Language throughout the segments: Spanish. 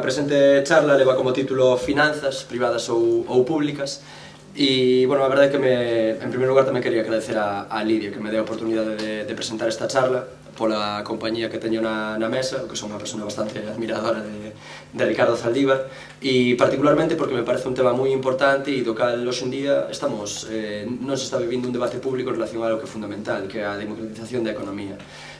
presente charla leva como título Finanzas, privadas ou públicas. E, bueno, a verdade é que en primeiro lugar tamén quería agradecer a Lidia que me deu a oportunidade de presentar esta charla pola compañía que teño na mesa, que son unha persona bastante admiradora de Ricardo Zaldívar, e particularmente porque me parece un tema moi importante e do cal hoxe en día non se está vivindo un debate público en relación a algo que é fundamental, que é a democratización da economía.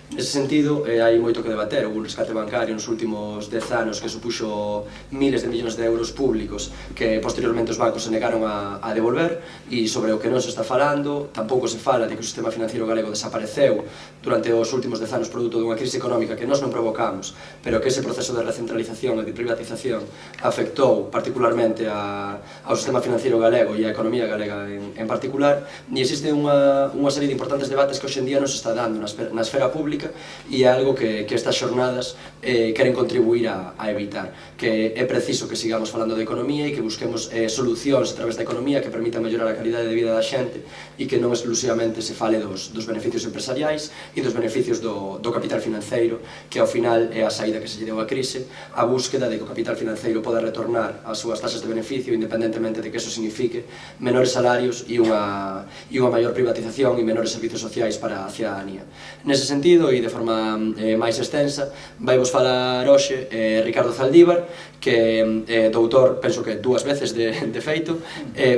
Nese sentido, hai moito que debater. Houve un rescate bancario nos últimos 10 anos que supuxo miles de millóns de euros públicos que posteriormente os bancos se negaron a devolver, e sobre o que non se está falando, tampouco se fala de que o sistema financiero galego desapareceu durante os últimos 10 anos produto dunha crise económica que nós non provocamos, pero que ese proceso de recentralización e de privatización afectou particularmente ao sistema financiero galego e á economía galega en particular, e existe unha serie de importantes debates que hoxe en día non se está dando na esfera pública, e é algo que estas xornadas queren contribuir a evitar, que é preciso que sigamos falando de economía e que busquemos solucións a través da economía que permitan mellorar a calidade de vida da xente e que non exclusivamente se fale dos beneficios empresariais e dos beneficios do capital financeiro, que ao final é a saída que se lle deu a crise, a búsqueda de que o capital financeiro poda retornar as súas taxas de beneficio independentemente de que eso signifique menores salarios e unha maior privatización e menores servicios sociais para a cidadanía. Nese sentido, e de forma máis extensa, vai vos falar hoxe Ricardo Zaldívar, que é doutor, penso que 2 veces de feito,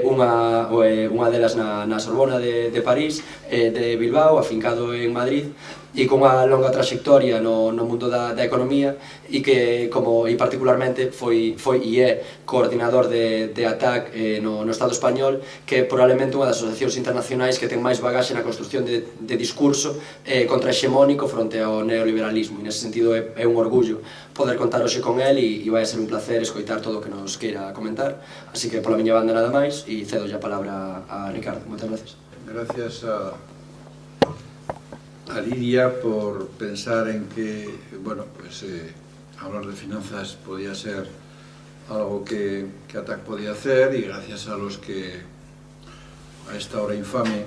unha delas na Sorbona de París, de Bilbao, afincado en Madrid, e con unha longa traxectoria no mundo da economía, e que, e particularmente, foi e é coordinador de ATAC no Estado español, que é probablemente unha das asociacións internacionais que ten máis bagaxe na construcción de discurso contrahexemónico fronte ao neoliberalismo, e nese sentido é un orgullo poder contar hoxe con el, e vai a ser un placer escoitar todo o que nos queira comentar. Así que pola miña banda nada máis, e cedo a palabra a Ricardo. Moitas gracias. Gracias a Lidia por pensar en que, bueno, pues hablar de finanzas podía ser algo que ATAC podía hacer, y gracias a los que a esta hora infame,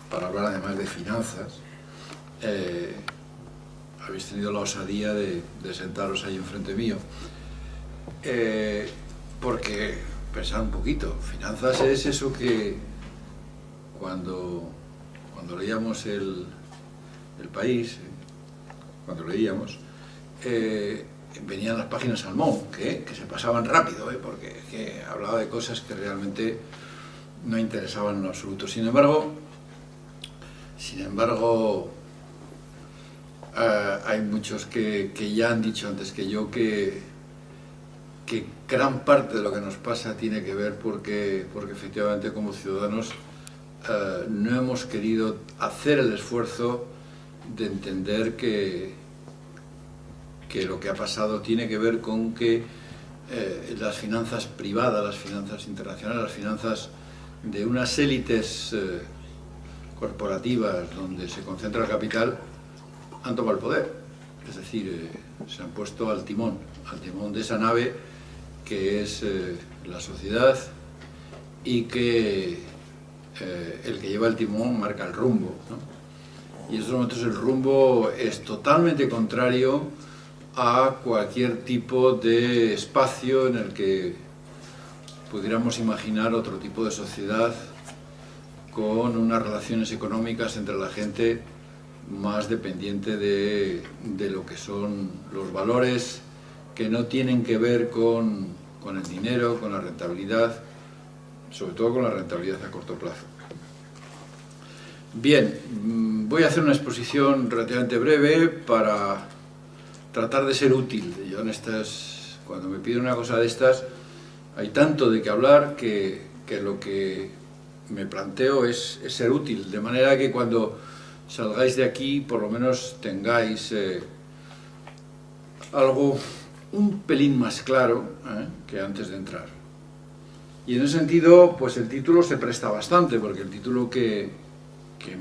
para hablar además de finanzas, habéis tenido la osadía de sentaros ahí enfrente mío, porque pensar un poquito, finanzas es eso que cuando leíamos el País, venían las páginas salmón, que se pasaban rápido, porque hablaba de cosas que realmente no interesaban en lo absoluto. Sin embargo, hay muchos que ya han dicho antes que yo que gran parte de lo que nos pasa tiene que ver porque efectivamente como ciudadanos no hemos querido hacer el esfuerzo de entender que lo que ha pasado tiene que ver con que las finanzas privadas, las finanzas internacionales, las finanzas de unas élites corporativas donde se concentra el capital han tomado el poder, es decir, se han puesto al timón de esa nave que es la sociedad, y que el que lleva el timón marca el rumbo, ¿no? Y en estos momentos el rumbo es totalmente contrario a cualquier tipo de espacio en el que pudiéramos imaginar otro tipo de sociedad con unas relaciones económicas entre la gente más dependiente de lo que son los valores que no tienen que ver con el dinero, con la rentabilidad, sobre todo con la rentabilidad a corto plazo. Bien, voy a hacer una exposición relativamente breve para tratar de ser útil. Yo cuando me piden una cosa de estas, hay tanto de qué hablar que lo que me planteo es ser útil, de manera que cuando salgáis de aquí por lo menos tengáis algo un pelín más claro que antes de entrar. Y en ese sentido, pues el título se presta bastante, porque el título que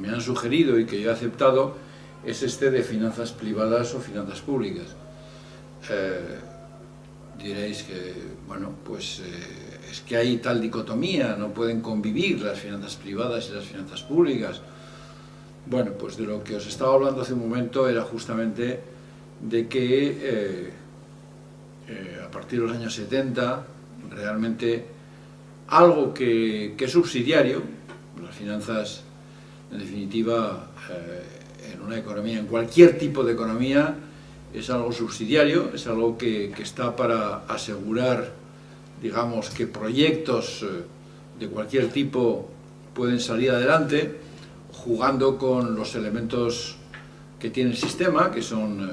me han sugerido y que yo he aceptado es este de finanzas privadas o finanzas públicas. Diréis que, bueno, pues es que hay tal dicotomía, no pueden convivir las finanzas privadas y las finanzas públicas. Bueno, pues de lo que os estaba hablando hace un momento era justamente de que a partir de los años 70, realmente algo que es subsidiario. Las finanzas, en definitiva, en una economía, en cualquier tipo de economía, es algo subsidiario, es algo que está para asegurar, digamos, que proyectos de cualquier tipo pueden salir adelante, jugando con los elementos que tiene el sistema, que son,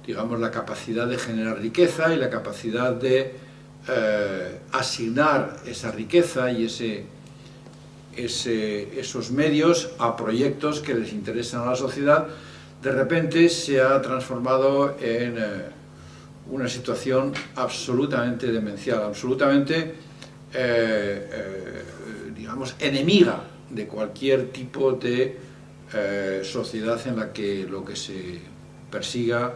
digamos, la capacidad de generar riqueza y la capacidad de asignar esa riqueza y esos medios a proyectos que les interesan a la sociedad. De repente se ha transformado en una situación absolutamente demencial, absolutamente, digamos, enemiga de cualquier tipo de sociedad en la que lo que se persiga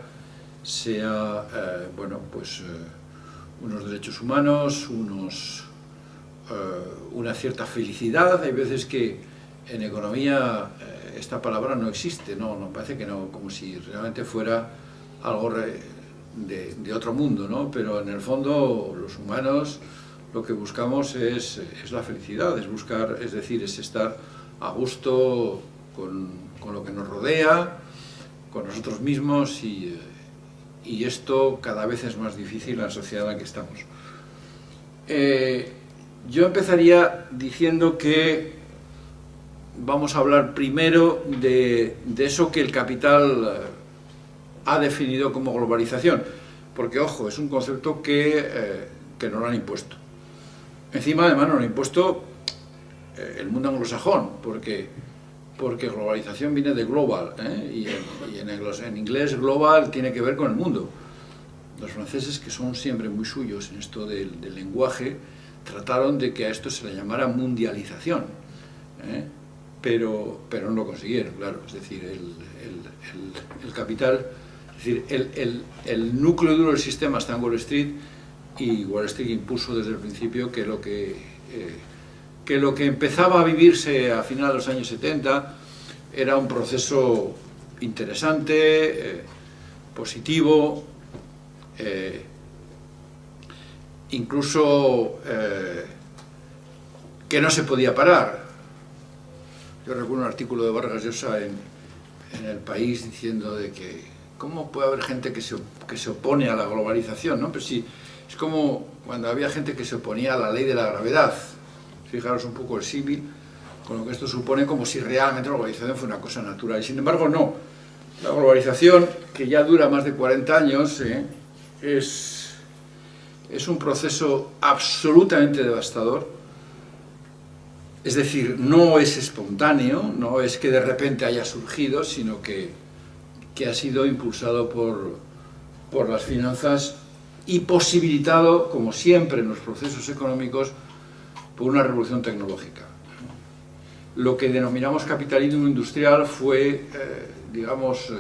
sea, bueno, pues unos derechos humanos, una cierta felicidad. Hay veces que en economía esta palabra no existe, no parece que no, como si realmente fuera algo de otro mundo, ¿no? Pero en el fondo los humanos lo que buscamos es la felicidad, es decir, es estar a gusto con lo que nos rodea, con nosotros mismos, y esto cada vez es más difícil en la sociedad en la que estamos. Yo empezaría diciendo que vamos a hablar primero de eso que el capital ha definido como globalización, porque, ojo, es un concepto que nos lo han impuesto. Encima, además, nos lo ha impuesto el mundo anglosajón, porque globalización viene de global, y en inglés global tiene que ver con el mundo. Los franceses, que son siempre muy suyos en esto del lenguaje, trataron de que a esto se le llamara mundialización, pero no lo consiguieron, claro. Es decir, el capital, es decir, el núcleo duro del sistema está en Wall Street, y Wall Street impuso desde el principio que lo que empezaba a vivirse a finales de los años 70 era un proceso interesante, positivo, incluso que no se podía parar. Yo recuerdo un artículo de Vargas Llosa en El País diciendo de que cómo puede haber gente que se opone a la globalización, ¿no? Pero sí, es como cuando había gente que se oponía a la ley de la gravedad. Fijaros un poco el símil con lo que esto supone, como si realmente la globalización fuera una cosa natural. Y sin embargo, no. La globalización, que ya dura más de 40 años, es un proceso absolutamente devastador. Es decir, no es espontáneo, no es que de repente haya surgido, sino que ha sido impulsado por las finanzas y posibilitado, como siempre en los procesos económicos, por una revolución tecnológica. Lo que denominamos capitalismo industrial fue, digamos,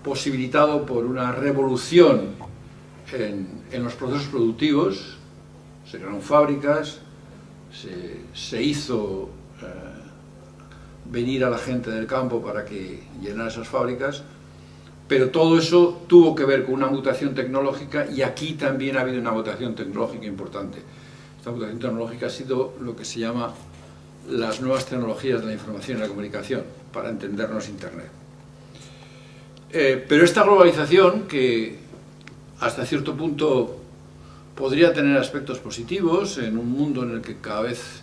posibilitado por una revolución en los procesos productivos. Se crearon fábricas, se hizo venir a la gente del campo para que llenara esas fábricas, pero todo eso tuvo que ver con una mutación tecnológica, y aquí también ha habido una mutación tecnológica importante. Esta mutación tecnológica ha sido lo que se llama las nuevas tecnologías de la información y la comunicación, para entendernos Internet. Pero esta globalización, que hasta cierto punto podría tener aspectos positivos en un mundo en el que cada vez,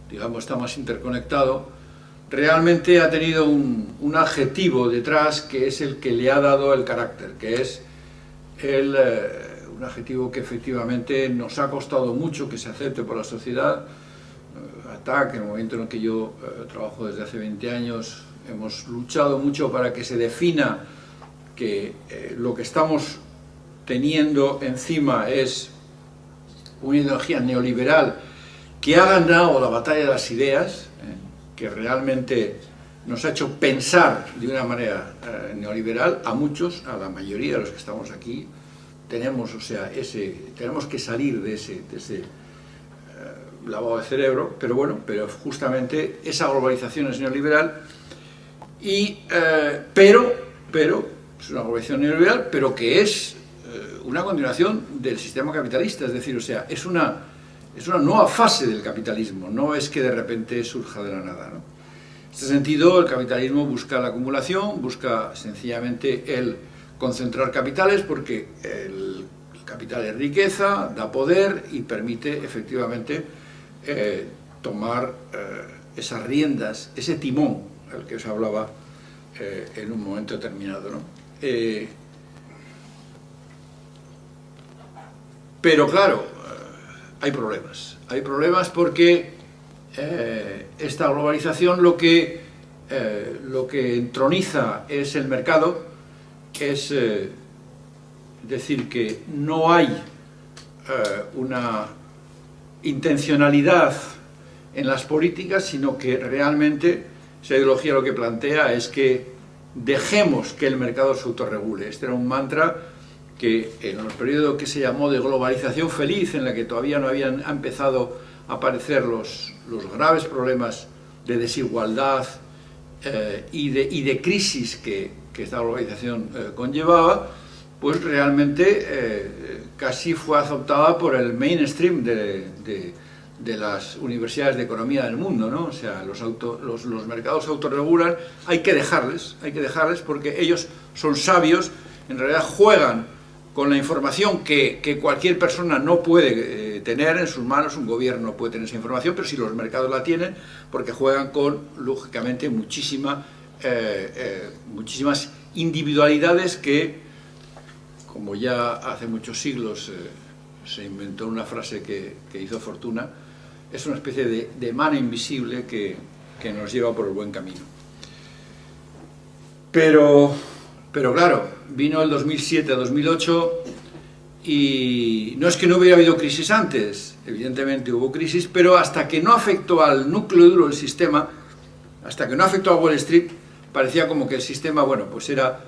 digamos, está más interconectado, realmente ha tenido un adjetivo detrás que es el que le ha dado el carácter, que es un adjetivo que efectivamente nos ha costado mucho que se acepte por la sociedad. ATTAC, en el momento en el que yo trabajo desde hace 20 años, hemos luchado mucho para que se defina que lo que estamos teniendo encima es una ideología neoliberal que ha ganado la batalla de las ideas, que realmente nos ha hecho pensar de una manera neoliberal a muchos, a la mayoría de los que estamos aquí. Tenemos que salir de ese lavado de cerebro, pero bueno, pero justamente esa globalización es neoliberal, pero es una globalización neoliberal, pero que es una continuación del sistema capitalista, es decir, o sea, es una nueva fase del capitalismo, no es que de repente surja de la nada, ¿no? En este sentido, el capitalismo busca la acumulación, busca sencillamente el concentrar capitales, porque el capital es riqueza, da poder y permite efectivamente tomar esas riendas, ese timón al que os hablaba en un momento determinado, ¿no? Pero claro, hay problemas porque esta globalización lo que entroniza es el mercado, es decir, que no hay una intencionalidad en las políticas, sino que realmente esa ideología lo que plantea es que dejemos que el mercado se autorregule. Este era un mantra que en el periodo que se llamó de globalización feliz, en la que todavía no habían empezado a aparecer los graves problemas de desigualdad y de crisis que esta globalización conllevaba, pues realmente casi fue adoptada por el mainstream de las universidades de economía del mundo, ¿no? O sea, los mercados se autorregulan, hay que dejarles porque ellos son sabios, en realidad juegan con la información que cualquier persona no puede tener en sus manos. Un gobierno no puede tener esa información, pero si los mercados la tienen, porque juegan con, lógicamente, muchísimas individualidades que, como ya hace muchos siglos se inventó una frase que hizo fortuna, es una especie de mano invisible que nos lleva por el buen camino. Pero claro, vino el 2007-2008 y no es que no hubiera habido crisis antes, evidentemente hubo crisis, pero hasta que no afectó al núcleo duro del sistema, hasta que no afectó a Wall Street, parecía como que el sistema, bueno, pues era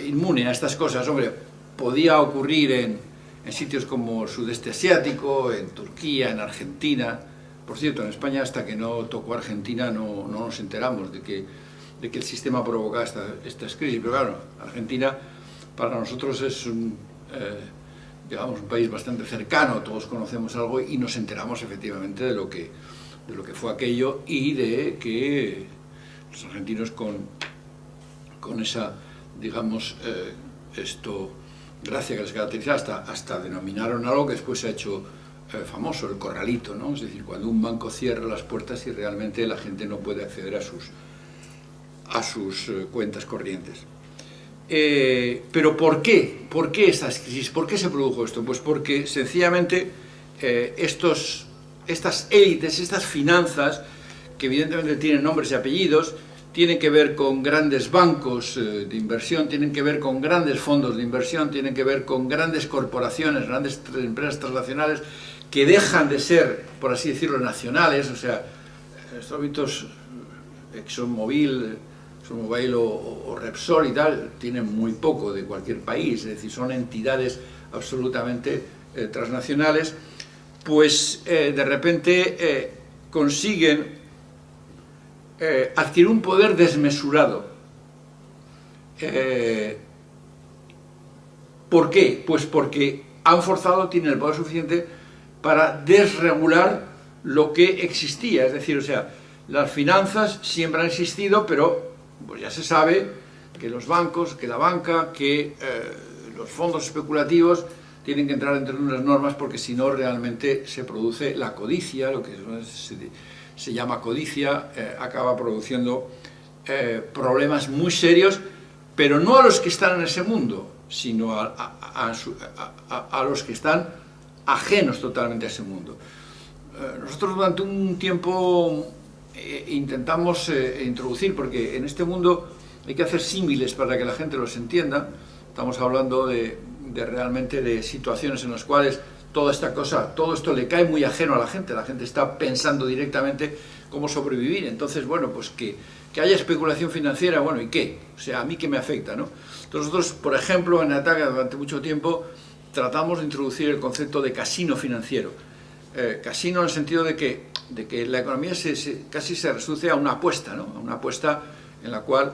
inmune a estas cosas. Hombre, podía ocurrir en sitios como el sudeste asiático, en Turquía, en Argentina. Por cierto, en España, hasta que no tocó Argentina, no nos enteramos de que el sistema provocaba estas crisis. Pero claro, Argentina para nosotros es digamos, un país bastante cercano, todos conocemos algo y nos enteramos efectivamente de lo que fue aquello y de que los argentinos con esa, digamos, gracia que les caracteriza, hasta denominaron algo que después se ha hecho famoso, el corralito, ¿no? Es decir, cuando un banco cierra las puertas y realmente la gente no puede acceder a sus cuentas corrientes. Pero ¿por qué? ¿Por qué estas crisis? ¿Por qué se produjo esto? Pues porque sencillamente estas élites, estas finanzas, que evidentemente tienen nombres y apellidos, tienen que ver con grandes bancos de inversión, tienen que ver con grandes fondos de inversión, tienen que ver con grandes corporaciones, grandes empresas transnacionales que dejan de ser, por así decirlo, nacionales. O sea, estos hábitos, ExxonMobil o Repsol y tal, tienen muy poco de cualquier país, es decir, son entidades absolutamente transnacionales, pues de repente consiguen adquirir un poder desmesurado. ¿Por qué? Pues porque tienen el poder suficiente para desregular lo que existía, es decir, o sea, las finanzas siempre han existido, pero pues ya se sabe que los bancos, que la banca, que los fondos especulativos tienen que entrar dentro de unas normas, porque si no realmente se produce la codicia, lo que se llama codicia, acaba produciendo problemas muy serios, pero no a los que están en ese mundo, sino a los que están ajenos totalmente a ese mundo. Nosotros durante un tiempo intentamos introducir, porque en este mundo hay que hacer símiles para que la gente los entienda. Estamos hablando realmente de situaciones en las cuales todo esto le cae muy ajeno a la gente está pensando directamente cómo sobrevivir. Entonces, bueno, pues que haya especulación financiera, bueno, ¿y qué? O sea, ¿a mí qué me afecta, no? Entonces nosotros, por ejemplo, en Ataca durante mucho tiempo tratamos de introducir el concepto de casino financiero. Casino en el sentido de que la economía casi se reduce a una apuesta, ¿no? A una apuesta en la cual,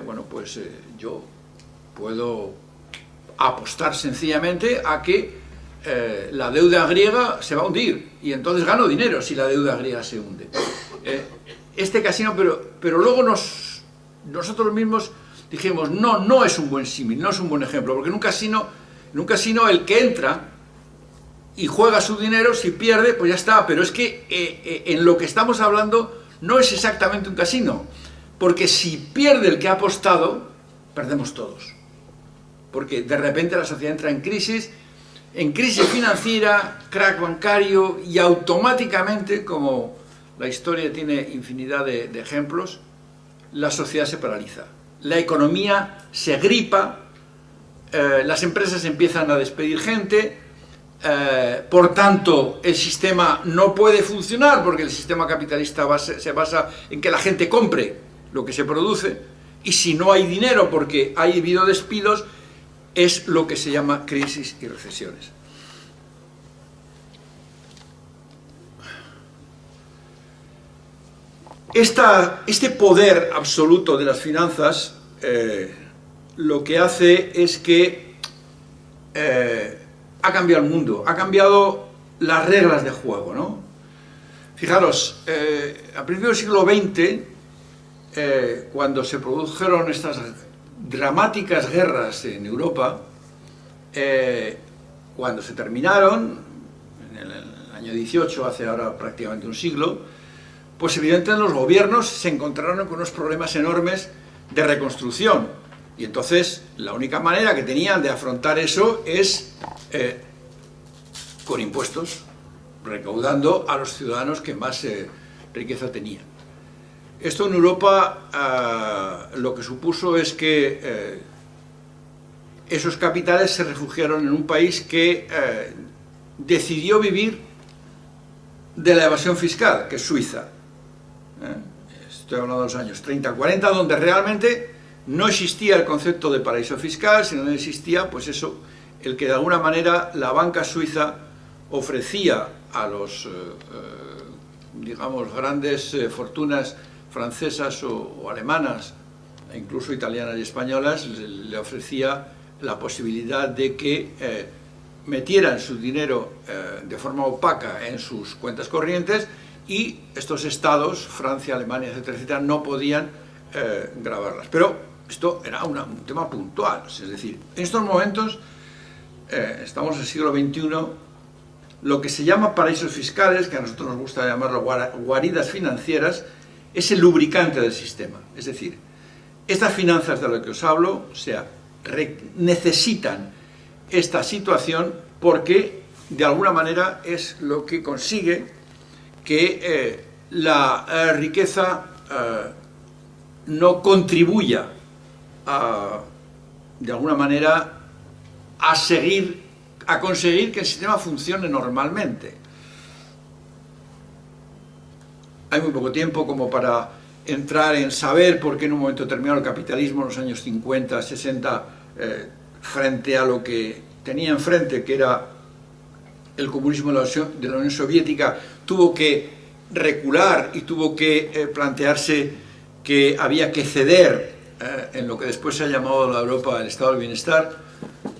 bueno, pues yo puedo apostar sencillamente a que la deuda griega se va a hundir y entonces gano dinero si la deuda griega se hunde. Este casino, pero luego nosotros mismos dijimos, no es un buen símil, no es un buen ejemplo, porque en un casino el que entra y juega su dinero, si pierde, pues ya está, pero es que en lo que estamos hablando no es exactamente un casino, porque si pierde el que ha apostado, perdemos todos, porque de repente la sociedad entra en crisis financiera, crack bancario, y automáticamente, como la historia tiene infinidad de ejemplos, la sociedad se paraliza, la economía se gripa, las empresas empiezan a despedir gente, por tanto el sistema no puede funcionar porque el sistema capitalista se basa en que la gente compre lo que se produce, y si no hay dinero porque ha habido despidos, es lo que se llama crisis y recesiones. Este poder absoluto de las finanzas lo que hace es que ha cambiado el mundo, ha cambiado las reglas de juego, ¿no? Fijaros, a principios del siglo XX, cuando se produjeron estas dramáticas guerras en Europa, cuando se terminaron, en el año 18, hace ahora prácticamente un siglo, pues evidentemente los gobiernos se encontraron con unos problemas enormes de reconstrucción, y entonces la única manera que tenían de afrontar eso es con impuestos, recaudando a los ciudadanos que más riqueza tenían. Esto en Europa lo que supuso es que esos capitales se refugiaron en un país que decidió vivir de la evasión fiscal, que es Suiza. Estoy hablando de los años 30-40, donde realmente no existía el concepto de paraíso fiscal, sino que existía, pues eso, el que de alguna manera la banca suiza ofrecía a los, digamos, grandes fortunas francesas o alemanas, e incluso italianas y españolas, le ofrecía la posibilidad de que metieran su dinero de forma opaca en sus cuentas corrientes, y estos estados, Francia, Alemania, etcétera, etcétera, no podían gravarlas. Pero esto era un tema puntual, es decir, en estos momentos, estamos en el siglo XXI, lo que se llama paraísos fiscales, que a nosotros nos gusta llamarlo guaridas financieras, es el lubricante del sistema. Es decir, estas finanzas de las que os hablo, o sea, necesitan esta situación porque de alguna manera es lo que consigue que la riqueza no contribuya de alguna manera a conseguir que el sistema funcione normalmente. Hay muy poco tiempo como para entrar en saber por qué en un momento determinado el capitalismo en los años 50, 60, frente a lo que tenía enfrente, que era el comunismo de la Unión Soviética, tuvo que recular y tuvo que plantearse que había que ceder en lo que después se ha llamado la Europa del estado del bienestar,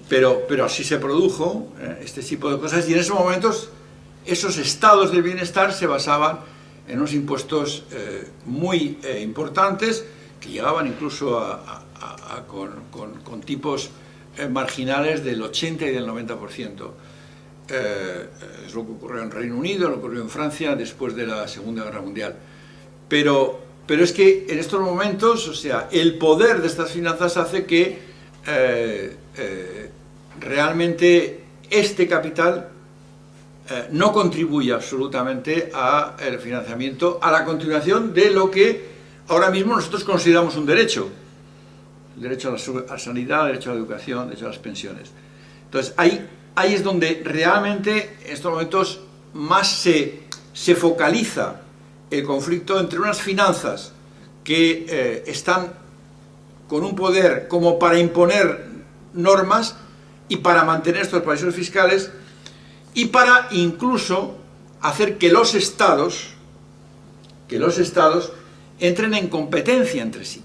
pero así se produjo este tipo de cosas, y en esos momentos esos estados del bienestar se basaban en unos impuestos muy importantes, que llegaban incluso con tipos marginales del 80 y del 90%. Es lo que ocurrió en Reino Unido, lo que ocurrió en Francia después de la Segunda Guerra Mundial. Pero es que en estos momentos, o sea, el poder de estas finanzas hace que realmente este capital no contribuye absolutamente al financiamiento, a la continuación de lo que ahora mismo nosotros consideramos un derecho. El derecho a la sanidad, el derecho a la educación, el derecho a las pensiones. Entonces, ahí es donde realmente en estos momentos más se focaliza el conflicto entre unas finanzas que están con un poder como para imponer normas y para mantener estos paraísos fiscales, y para incluso hacer que los estados entren en competencia entre sí,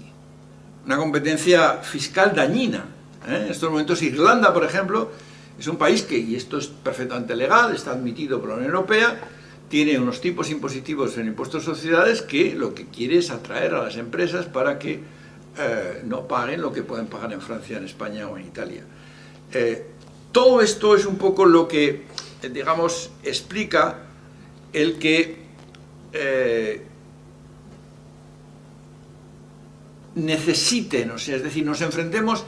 una competencia fiscal dañina, En estos momentos Irlanda, por ejemplo, es un país que, y esto es perfectamente legal, está admitido por la Unión Europea, tiene unos tipos impositivos en impuestos de sociedades que lo que quiere es atraer a las empresas para que no paguen lo que pueden pagar en Francia, en España o en Italia. Todo esto es un poco lo que, digamos, explica el que necesiten, o sea, es decir, nos enfrentemos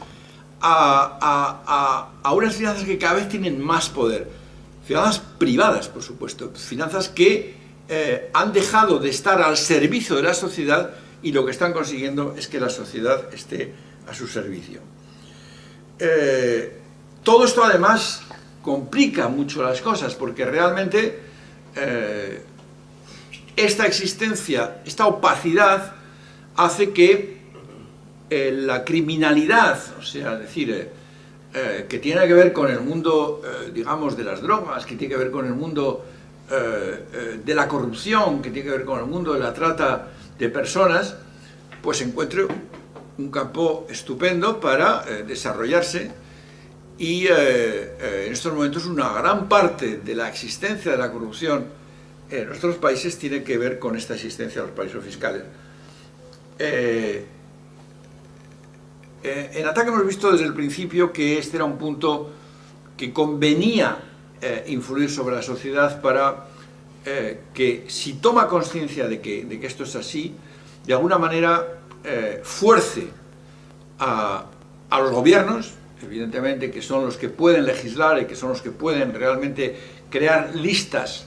a unas finanzas que cada vez tienen más poder. Finanzas privadas, por supuesto, finanzas que han dejado de estar al servicio de la sociedad y lo que están consiguiendo es que la sociedad esté a su servicio. Todo esto además complica mucho las cosas porque realmente esta existencia, esta opacidad hace que la criminalidad, o sea, es decir, que tiene que ver con el mundo, digamos, de las drogas, que tiene que ver con el mundo de la corrupción, que tiene que ver con el mundo de la trata de personas, pues encuentre un campo estupendo para desarrollarse y en estos momentos una gran parte de la existencia de la corrupción en nuestros países tiene que ver con esta existencia de los paraísos fiscales. En ATAC hemos visto desde el principio que este era un punto que convenía influir sobre la sociedad para que, si toma conciencia de que esto es así, de alguna manera fuerce a los gobiernos, evidentemente, que son los que pueden legislar y que son los que pueden realmente crear listas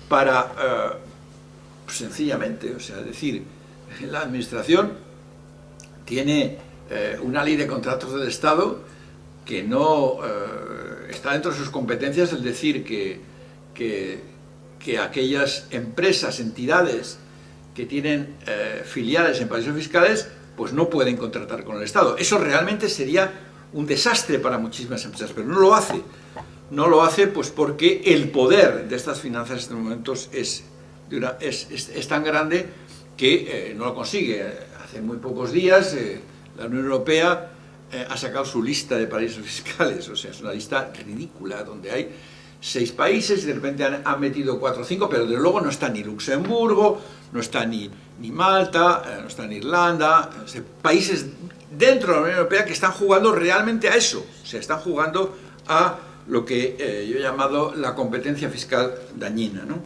para, sencillamente, o sea, decir, la administración tiene una ley de contratos del Estado que no está dentro de sus competencias, el decir que aquellas empresas, entidades que tienen filiales en paraísos fiscales, pues no pueden contratar con el Estado. Eso realmente sería un desastre para muchísimas empresas, pero no lo hace. No lo hace pues porque el poder de estas finanzas en estos momentos es tan grande que no lo consigue. Hace muy pocos días la Unión Europea ha sacado su lista de paraísos fiscales, o sea, es una lista ridícula, donde hay 6 países y de repente han metido 4 o 5, pero desde luego no está ni Luxemburgo, no está ni Malta, no está ni Irlanda, o sea, países dentro de la Unión Europea que están jugando realmente a eso, o sea, están jugando a lo que yo he llamado la competencia fiscal dañina, ¿no?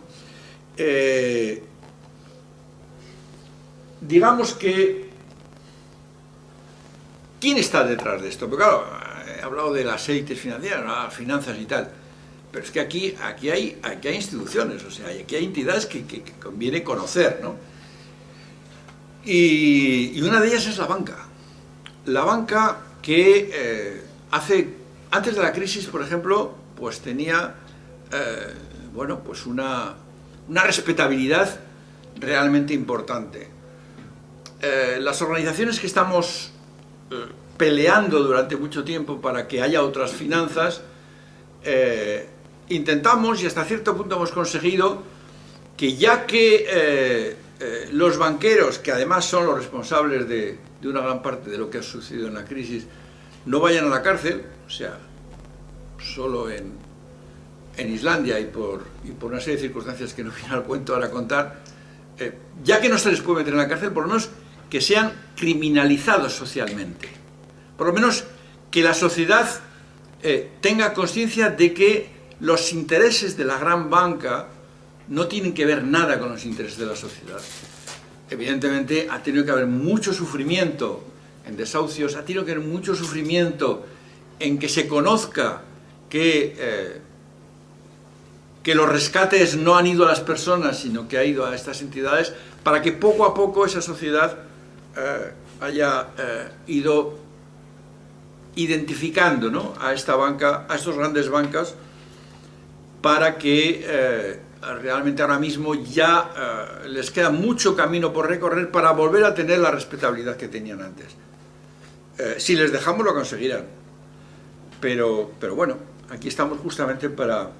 Digamos que ¿quién está detrás de esto? Porque claro, he hablado del aceite financiero, las finanzas y tal, pero es que aquí hay instituciones, o sea, aquí hay entidades que conviene conocer, ¿no? Y una de ellas es la banca. La banca que antes de la crisis, por ejemplo, pues tenía, bueno, pues una respetabilidad realmente importante. Las organizaciones que estamos peleando durante mucho tiempo para que haya otras finanzas, intentamos y hasta cierto punto hemos conseguido que, ya que los banqueros, que además son los responsables de una gran parte de lo que ha sucedido en la crisis, no vayan a la cárcel, o sea, solo en Islandia y por una serie de circunstancias que no viene al cuento ahora contar, ya que no se les puede meter en la cárcel, por lo menos que sean criminalizados socialmente, por lo menos que la sociedad tenga conciencia de que los intereses de la gran banca no tienen que ver nada con los intereses de la sociedad. Evidentemente ha tenido que haber mucho sufrimiento en desahucios, ha tenido que haber mucho sufrimiento en que se conozca que los rescates no han ido a las personas, sino que ha ido a estas entidades, para que poco a poco esa sociedad haya ido identificando, ¿no?, a esta banca, a estos grandes bancas, para que realmente ahora mismo ya les queda mucho camino por recorrer para volver a tener la respetabilidad que tenían antes. Si les dejamos lo conseguirán, pero bueno, aquí estamos justamente para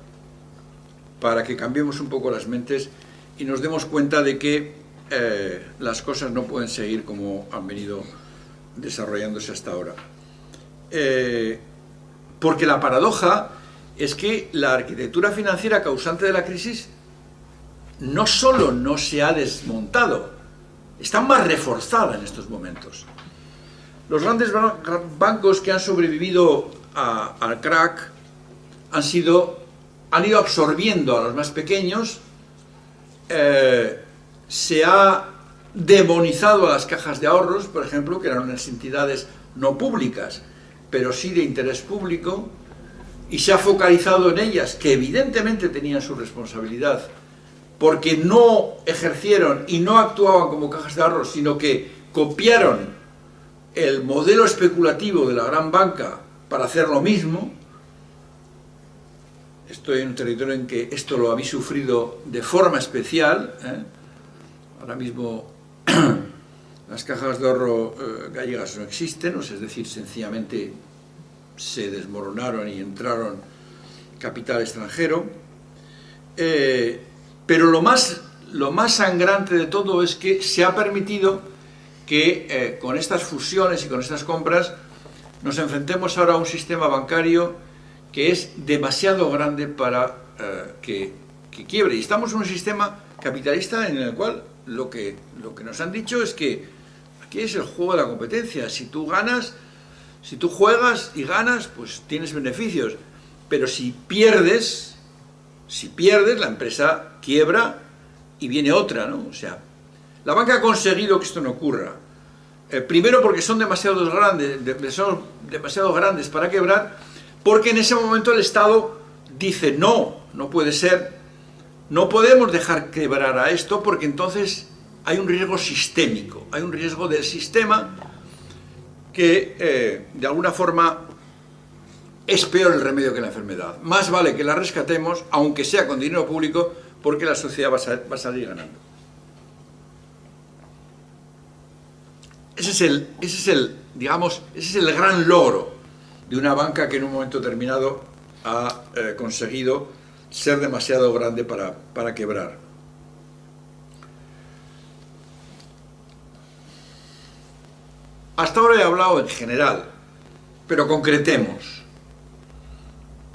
que cambiemos un poco las mentes y nos demos cuenta de que las cosas no pueden seguir como han venido desarrollándose hasta ahora. porque la paradoja es que la arquitectura financiera causante de la crisis no solo no se ha desmontado, está más reforzada en estos momentos. Los grandes bancos que han sobrevivido al crack han ido absorbiendo a los más pequeños, se ha demonizado a las cajas de ahorros, por ejemplo, que eran unas entidades no públicas, pero sí de interés público, y se ha focalizado en ellas, que evidentemente tenían su responsabilidad, porque no ejercieron y no actuaban como cajas de ahorros, sino que copiaron el modelo especulativo de la gran banca para hacer lo mismo. Estoy en un territorio en que esto lo habéis sufrido de forma especial, ¿eh? Ahora mismo las cajas de ahorro gallegas no existen, es decir, sencillamente se desmoronaron y entraron capital extranjero. Pero lo más sangrante de todo es que se ha permitido que con estas fusiones y con estas compras nos enfrentemos ahora a un sistema bancario que es demasiado grande para que quiebre. Y estamos en un sistema capitalista en el cual lo que nos han dicho es que aquí es el juego de la competencia. Si tú juegas y ganas, pues tienes beneficios. Pero si pierdes, la empresa quiebra y viene otra, ¿no? O sea, la banca ha conseguido que esto no ocurra. Primero porque son demasiado grandes para quebrar, porque en ese momento el Estado dice no puede ser, no podemos dejar quebrar a esto, porque entonces hay un riesgo sistémico, hay un riesgo del sistema que de alguna forma es peor el remedio que la enfermedad. Más vale que la rescatemos, aunque sea con dinero público, porque la sociedad va a salir ganando. Ese es el gran logro de una banca que en un momento determinado ha conseguido ser demasiado grande para quebrar. Hasta ahora he hablado en general, pero concretemos.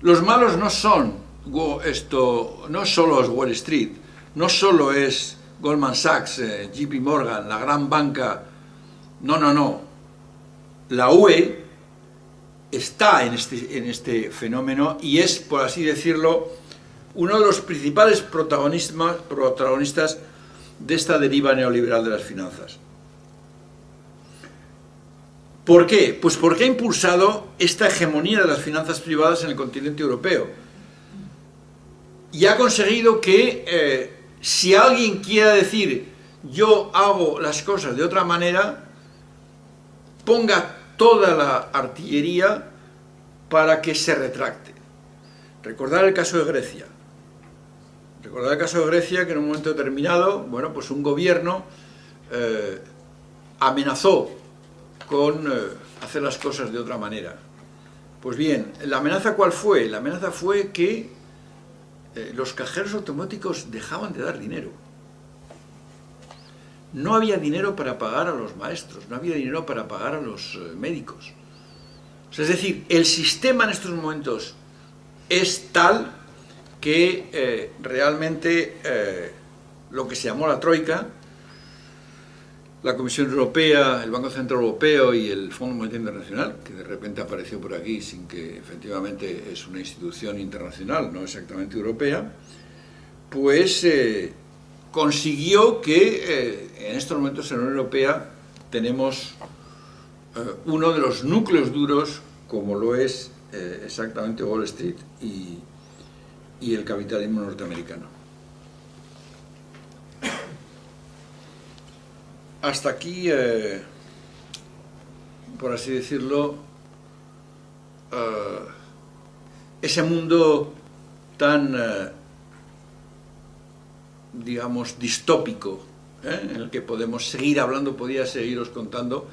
Los malos no son no solo es Wall Street, no solo es Goldman Sachs, JP Morgan, la gran banca. No. La UE está en este fenómeno y es, por así decirlo, uno de los principales protagonistas de esta deriva neoliberal de las finanzas. ¿Por qué? Pues porque ha impulsado esta hegemonía de las finanzas privadas en el continente europeo. Y ha conseguido que si alguien quiera decir yo hago las cosas de otra manera, ponga toda la artillería para que se retracte. Recordar el caso de Grecia. Recordar el caso de Grecia, que en un momento determinado, bueno, pues un gobierno amenazó con hacer las cosas de otra manera. Pues bien, ¿la amenaza cuál fue? La amenaza fue que los cajeros automáticos dejaban de dar dinero. No había dinero para pagar a los maestros, no había dinero para pagar a los médicos. O sea, es decir, el sistema en estos momentos es tal que realmente lo que se llamó la Troika, la Comisión Europea, el Banco Central Europeo y el Fondo Monetario Internacional, que de repente apareció por aquí sin que efectivamente es una institución internacional, no exactamente europea, pues consiguió que en estos momentos en la Unión Europea tenemos uno de los núcleos duros, como lo es exactamente Wall Street y el capitalismo norteamericano. Hasta aquí, por así decirlo, ese mundo tan, digamos, distópico, en el que podemos seguir hablando, podría seguiros contando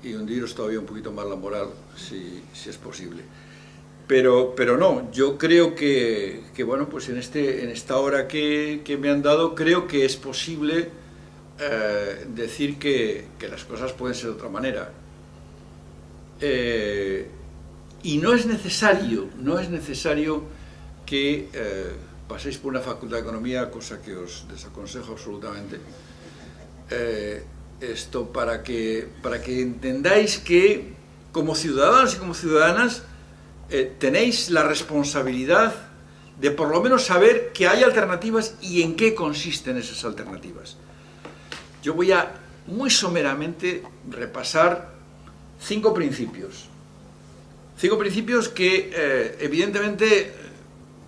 y hundiros todavía un poquito más la moral, si es posible. Pero no, yo creo que bueno, pues en esta hora que me han dado, creo que es posible decir que las cosas pueden ser de otra manera. Y no es necesario que paséis por una facultad de economía, cosa que os desaconsejo absolutamente, esto para que entendáis que como ciudadanos y como ciudadanas tenéis la responsabilidad de por lo menos saber que hay alternativas y en qué consisten esas alternativas. Yo voy a muy someramente repasar 5 principios. 5 principios que evidentemente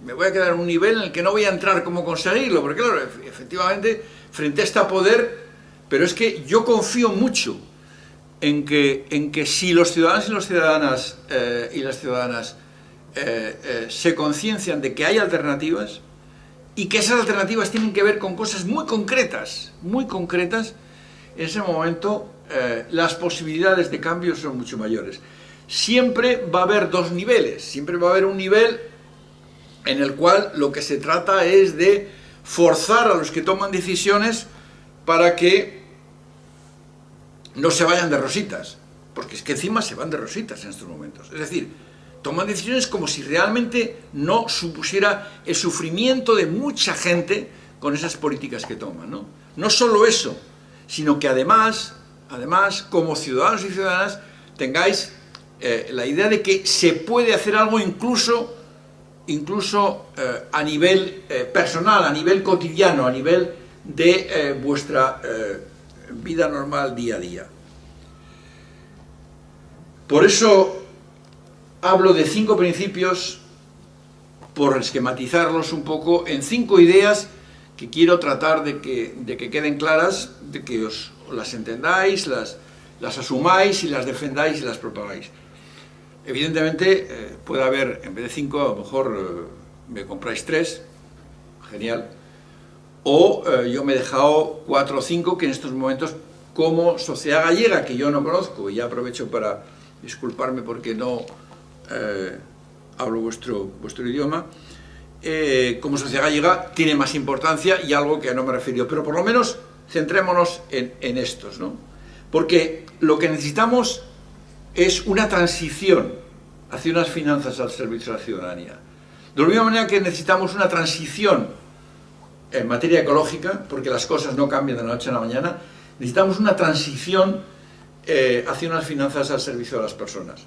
me voy a quedar en un nivel en el que no voy a entrar cómo conseguirlo, porque claro, efectivamente, frente a este poder, pero es que yo confío mucho en que si los ciudadanos y las ciudadanas se conciencian de que hay alternativas y que esas alternativas tienen que ver con cosas muy concretas, en ese momento las posibilidades de cambio son mucho mayores. Siempre va a haber 2 niveles, siempre va a haber un nivel en el cual lo que se trata es de forzar a los que toman decisiones para que no se vayan de rositas, porque es que encima se van de rositas en estos momentos. Es decir, toman decisiones como si realmente no supusiera el sufrimiento de mucha gente con esas políticas que toman, ¿no? No solo eso, sino que además, como ciudadanos y ciudadanas, tengáis la idea de que se puede hacer algo incluso a nivel personal, a nivel cotidiano, a nivel de vuestra vida normal día a día. Por eso hablo de 5 principios, por esquematizarlos un poco, en 5 ideas que quiero tratar de que queden claras, de que os las entendáis, las asumáis y las defendáis y las propagáis. Evidentemente puede haber, en vez de 5, a lo mejor me compráis 3, genial, o yo me he dejado 4 o 5 que en estos momentos, como Sociedad Gallega, que yo no conozco, y ya aprovecho para disculparme porque no hablo vuestro idioma, como Sociedad Gallega tiene más importancia y algo que no me refiero, pero por lo menos centrémonos en estos, ¿no? Porque lo que necesitamos es una transición hacia unas finanzas al servicio de la ciudadanía. De la misma manera que necesitamos una transición en materia ecológica, porque las cosas no cambian de la noche a la mañana, necesitamos una transición hacia unas finanzas al servicio de las personas.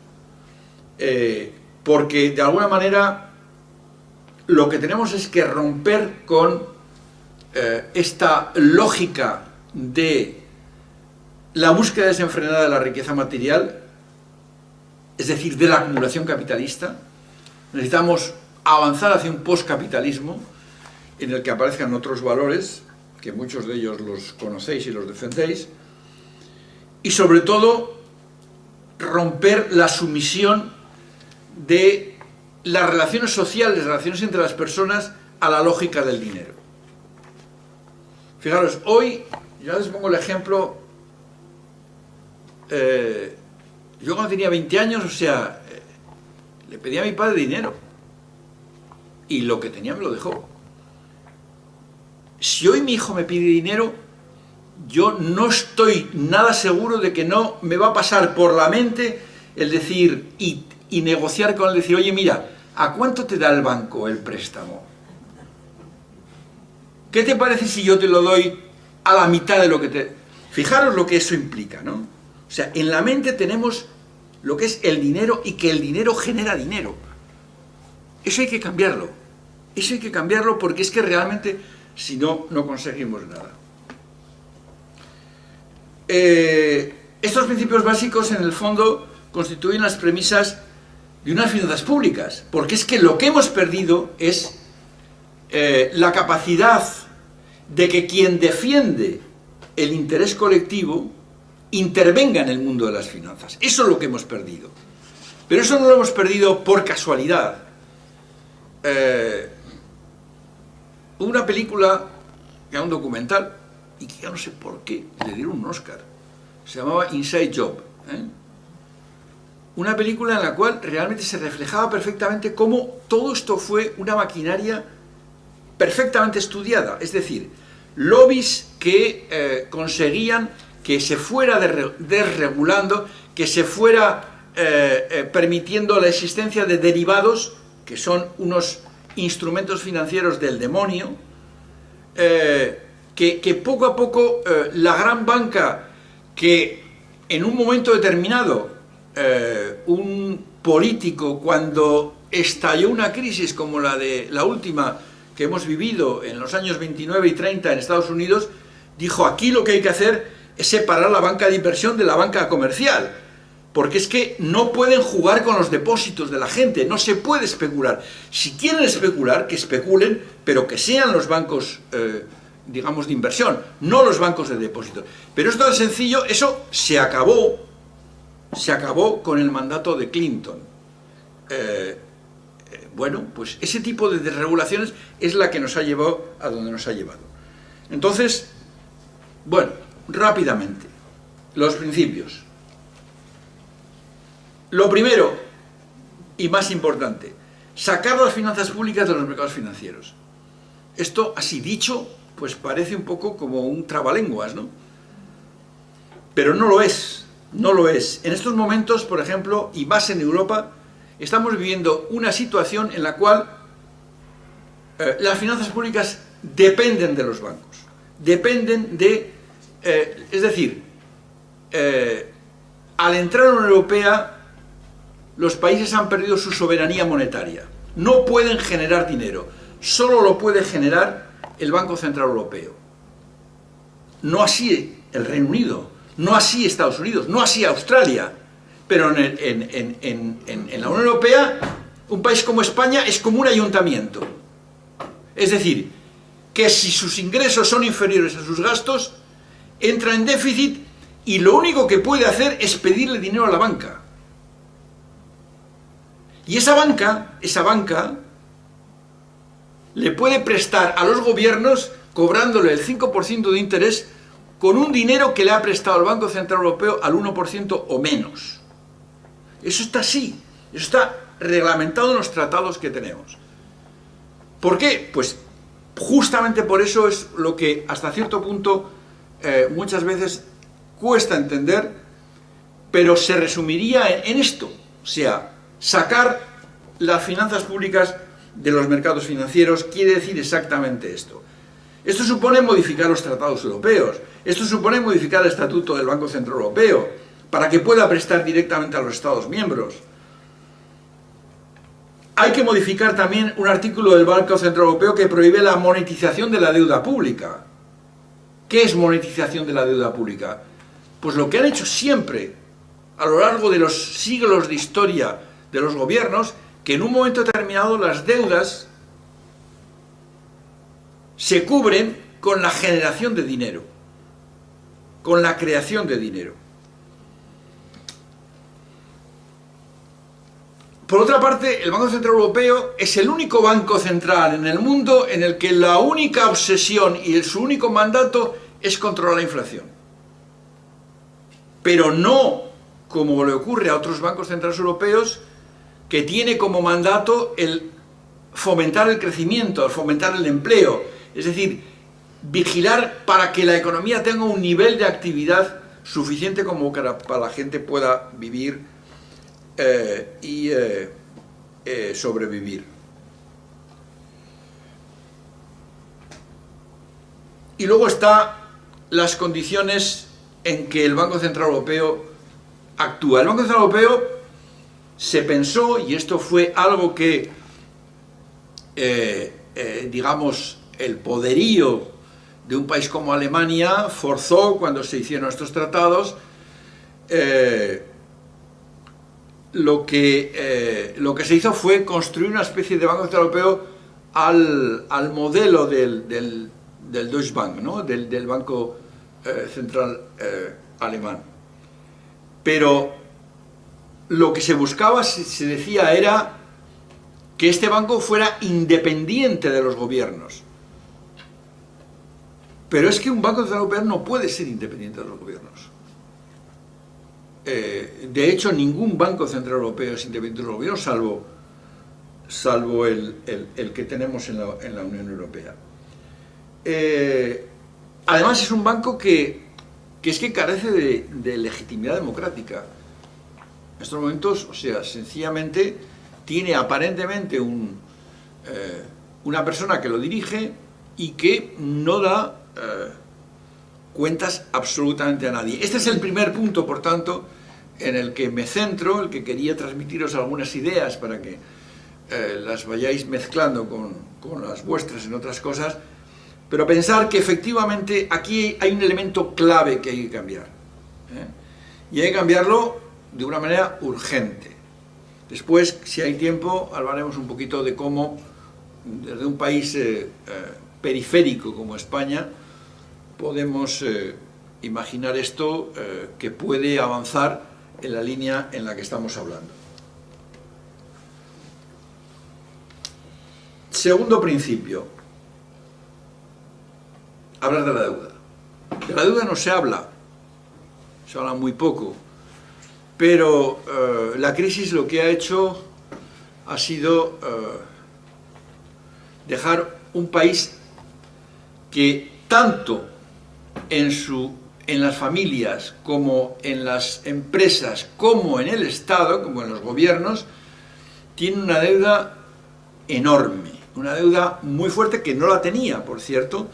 Porque de alguna manera lo que tenemos es que romper con esta lógica de la búsqueda desenfrenada de la riqueza material, es decir, de la acumulación capitalista. Necesitamos avanzar hacia un postcapitalismo en el que aparezcan otros valores, que muchos de ellos los conocéis y los defendéis, y sobre todo romper la sumisión de las relaciones sociales, las relaciones entre las personas, a la lógica del dinero. Fijaros, hoy, ya les pongo el ejemplo, yo cuando tenía 20 años, o sea, le pedí a mi padre dinero, y lo que tenía me lo dejó. Si hoy mi hijo me pide dinero, yo no estoy nada seguro de que no me va a pasar por la mente el decir y negociar con él, decir, oye, mira, ¿a cuánto te da el banco el préstamo? ¿Qué te parece si yo te lo doy a la mitad de lo que te... Fijaros lo que eso implica, ¿no? O sea, en la mente tenemos lo que es el dinero y que el dinero genera dinero. Eso hay que cambiarlo. Eso hay que cambiarlo porque es que realmente, si no, no conseguimos nada. Estos principios básicos, en el fondo, constituyen las premisas de unas finanzas públicas, porque es que lo que hemos perdido es la capacidad de que quien defiende el interés colectivo intervenga en el mundo de las finanzas. Eso es lo que hemos perdido. Pero eso no lo hemos perdido por casualidad. Una película, que era un documental, y que ya no sé por qué le dieron un Oscar, se llamaba Inside Job, una película en la cual realmente se reflejaba perfectamente cómo todo esto fue una maquinaria perfectamente estudiada, es decir, lobbies que conseguían que se fuera desregulando, que se fuera permitiendo la existencia de derivados, que son unos instrumentos financieros del demonio, que poco a poco la gran banca, que en un momento determinado un político, cuando estalló una crisis como la última que hemos vivido en los años 29 y 30 en Estados Unidos, dijo: aquí lo que hay que hacer es separar la banca de inversión de la banca comercial, porque es que no pueden jugar con los depósitos de la gente, no se puede especular. Si quieren especular, que especulen, pero que sean los bancos, digamos, de inversión, no los bancos de depósitos. Pero es tan sencillo, eso se acabó con el mandato de Clinton. Bueno, pues ese tipo de desregulaciones es la que nos ha llevado a donde nos ha llevado. Entonces, bueno, rápidamente, los principios. Lo primero y más importante, sacar las finanzas públicas de los mercados financieros. Esto, así dicho, pues parece un poco como un trabalenguas, ¿no? Pero no lo es, no lo es. En estos momentos, por ejemplo, y más en Europa, estamos viviendo una situación en la cual las finanzas públicas dependen de los bancos, dependen de... es decir, al entrar en la Unión Europea, los países han perdido su soberanía monetaria. No pueden generar dinero. Solo lo puede generar el Banco Central Europeo. No así el Reino Unido, no así Estados Unidos, no así Australia. Pero en la Unión Europea, un país como España es como un ayuntamiento. Es decir, que si sus ingresos son inferiores a sus gastos, entra en déficit y lo único que puede hacer es pedirle dinero a la banca. Y esa banca le puede prestar a los gobiernos cobrándole el 5% de interés con un dinero que le ha prestado el Banco Central Europeo al 1% o menos. Eso está así, eso está reglamentado en los tratados que tenemos. ¿Por qué? Pues justamente por eso es lo que hasta cierto punto muchas veces cuesta entender, pero se resumiría en esto, o sea, sacar las finanzas públicas de los mercados financieros quiere decir exactamente esto. Esto supone modificar los tratados europeos, esto supone modificar el estatuto del Banco Central Europeo, para que pueda prestar directamente a los Estados miembros. Hay que modificar también un artículo del Banco Central Europeo que prohíbe la monetización de la deuda pública. ¿Qué es monetización de la deuda pública? Pues lo que han hecho siempre, a lo largo de los siglos de historia de los gobiernos, que en un momento determinado las deudas se cubren con la generación de dinero, con la creación de dinero. Por otra parte, el Banco Central Europeo es el único banco central en el mundo en el que la única obsesión y su único mandato es controlar la inflación. Pero no como le ocurre a otros bancos centrales europeos, que tiene como mandato el fomentar el crecimiento, el fomentar el empleo, es decir, vigilar para que la economía tenga un nivel de actividad suficiente como para la gente pueda vivir y sobrevivir. Y luego están las condiciones en que el Banco Central Europeo actúa. El Banco Central Europeo se pensó, y esto fue algo que, digamos, el poderío de un país como Alemania forzó cuando se hicieron estos tratados, lo que se hizo fue construir una especie de Banco Central Europeo al modelo del Deutsche Bank, ¿no? del Banco Central alemán. Pero lo que se buscaba, se decía, era que este banco fuera independiente de los gobiernos. Pero es que un Banco Central Europeo no puede ser independiente de los gobiernos. De hecho, ningún Banco Central Europeo es independiente de los gobiernos, salvo el que tenemos en la Unión Europea. Además, es un banco que es que carece de legitimidad democrática. En estos momentos, o sea, sencillamente tiene aparentemente una persona que lo dirige y que no da cuentas absolutamente a nadie. Este es el primer punto, por tanto, en el que me centro, el que quería transmitiros algunas ideas para que las vayáis mezclando con las vuestras en otras cosas, pero pensar que efectivamente aquí hay un elemento clave que hay que cambiar, ¿eh? Y hay que cambiarlo de una manera urgente. Después, si hay tiempo, hablaremos un poquito de cómo, desde un país periférico como España, podemos imaginar esto que puede avanzar en la línea en la que estamos hablando. Segundo principio, hablar de la deuda. De la deuda no se habla muy poco, pero la crisis lo que ha hecho ha sido dejar un país que tanto en las familias como en las empresas, como en el Estado, como en los gobiernos, tiene una deuda enorme, una deuda muy fuerte que no la tenía, por cierto,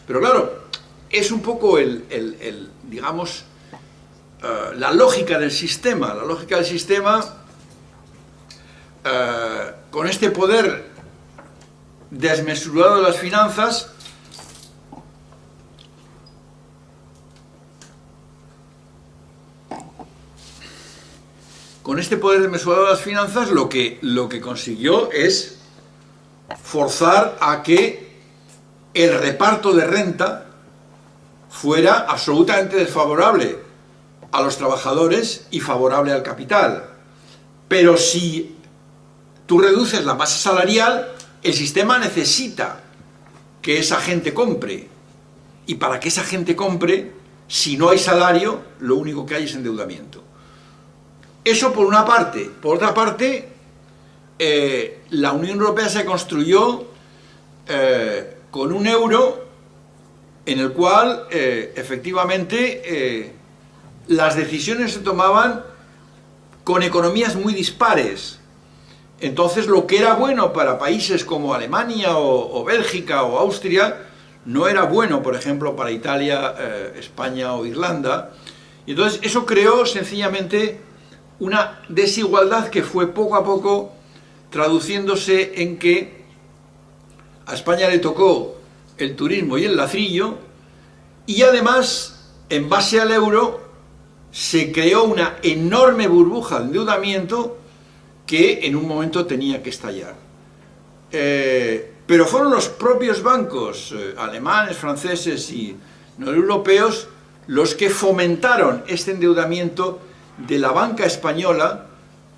pero claro, es un poco digamos, la lógica del sistema. La lógica del sistema, con este poder desmesurado de las finanzas, lo que consiguió es forzar a que el reparto de renta fuera absolutamente desfavorable a los trabajadores y favorable al capital. Pero si tú reduces la masa salarial, el sistema necesita que esa gente compre. Y para que esa gente compre, si no hay salario, lo único que hay es endeudamiento. Eso por una parte. Por otra parte, la Unión Europea se construyó con un euro en el cual efectivamente las decisiones se tomaban con economías muy dispares. Entonces lo que era bueno para países como Alemania o Bélgica o Austria no era bueno, por ejemplo, para Italia, España o Irlanda. Y entonces eso creó sencillamente una desigualdad que fue poco a poco traduciéndose en que a España le tocó el turismo y el ladrillo, y además, en base al euro, se creó una enorme burbuja de endeudamiento que en un momento tenía que estallar. Pero fueron los propios bancos alemanes, franceses y no europeos los que fomentaron este endeudamiento de la banca española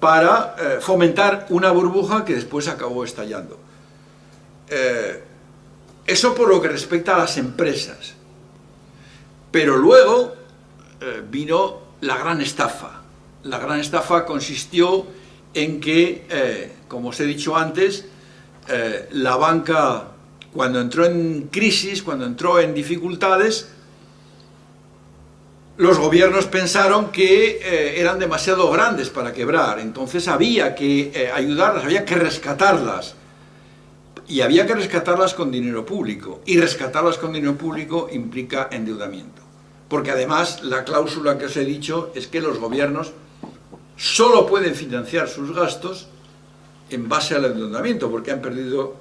para fomentar una burbuja que después acabó estallando. Eso por lo que respecta a las empresas. Pero luego vino la gran estafa. La gran estafa consistió en que, como os he dicho antes, la banca, cuando entró en crisis, cuando entró en dificultades, los gobiernos pensaron que eran demasiado grandes para quebrar, entonces había que ayudarlas, había que rescatarlas. Y había que rescatarlas con dinero público. Y rescatarlas con dinero público implica endeudamiento. Porque además la cláusula que os he dicho es que los gobiernos solo pueden financiar sus gastos en base al endeudamiento, porque han perdido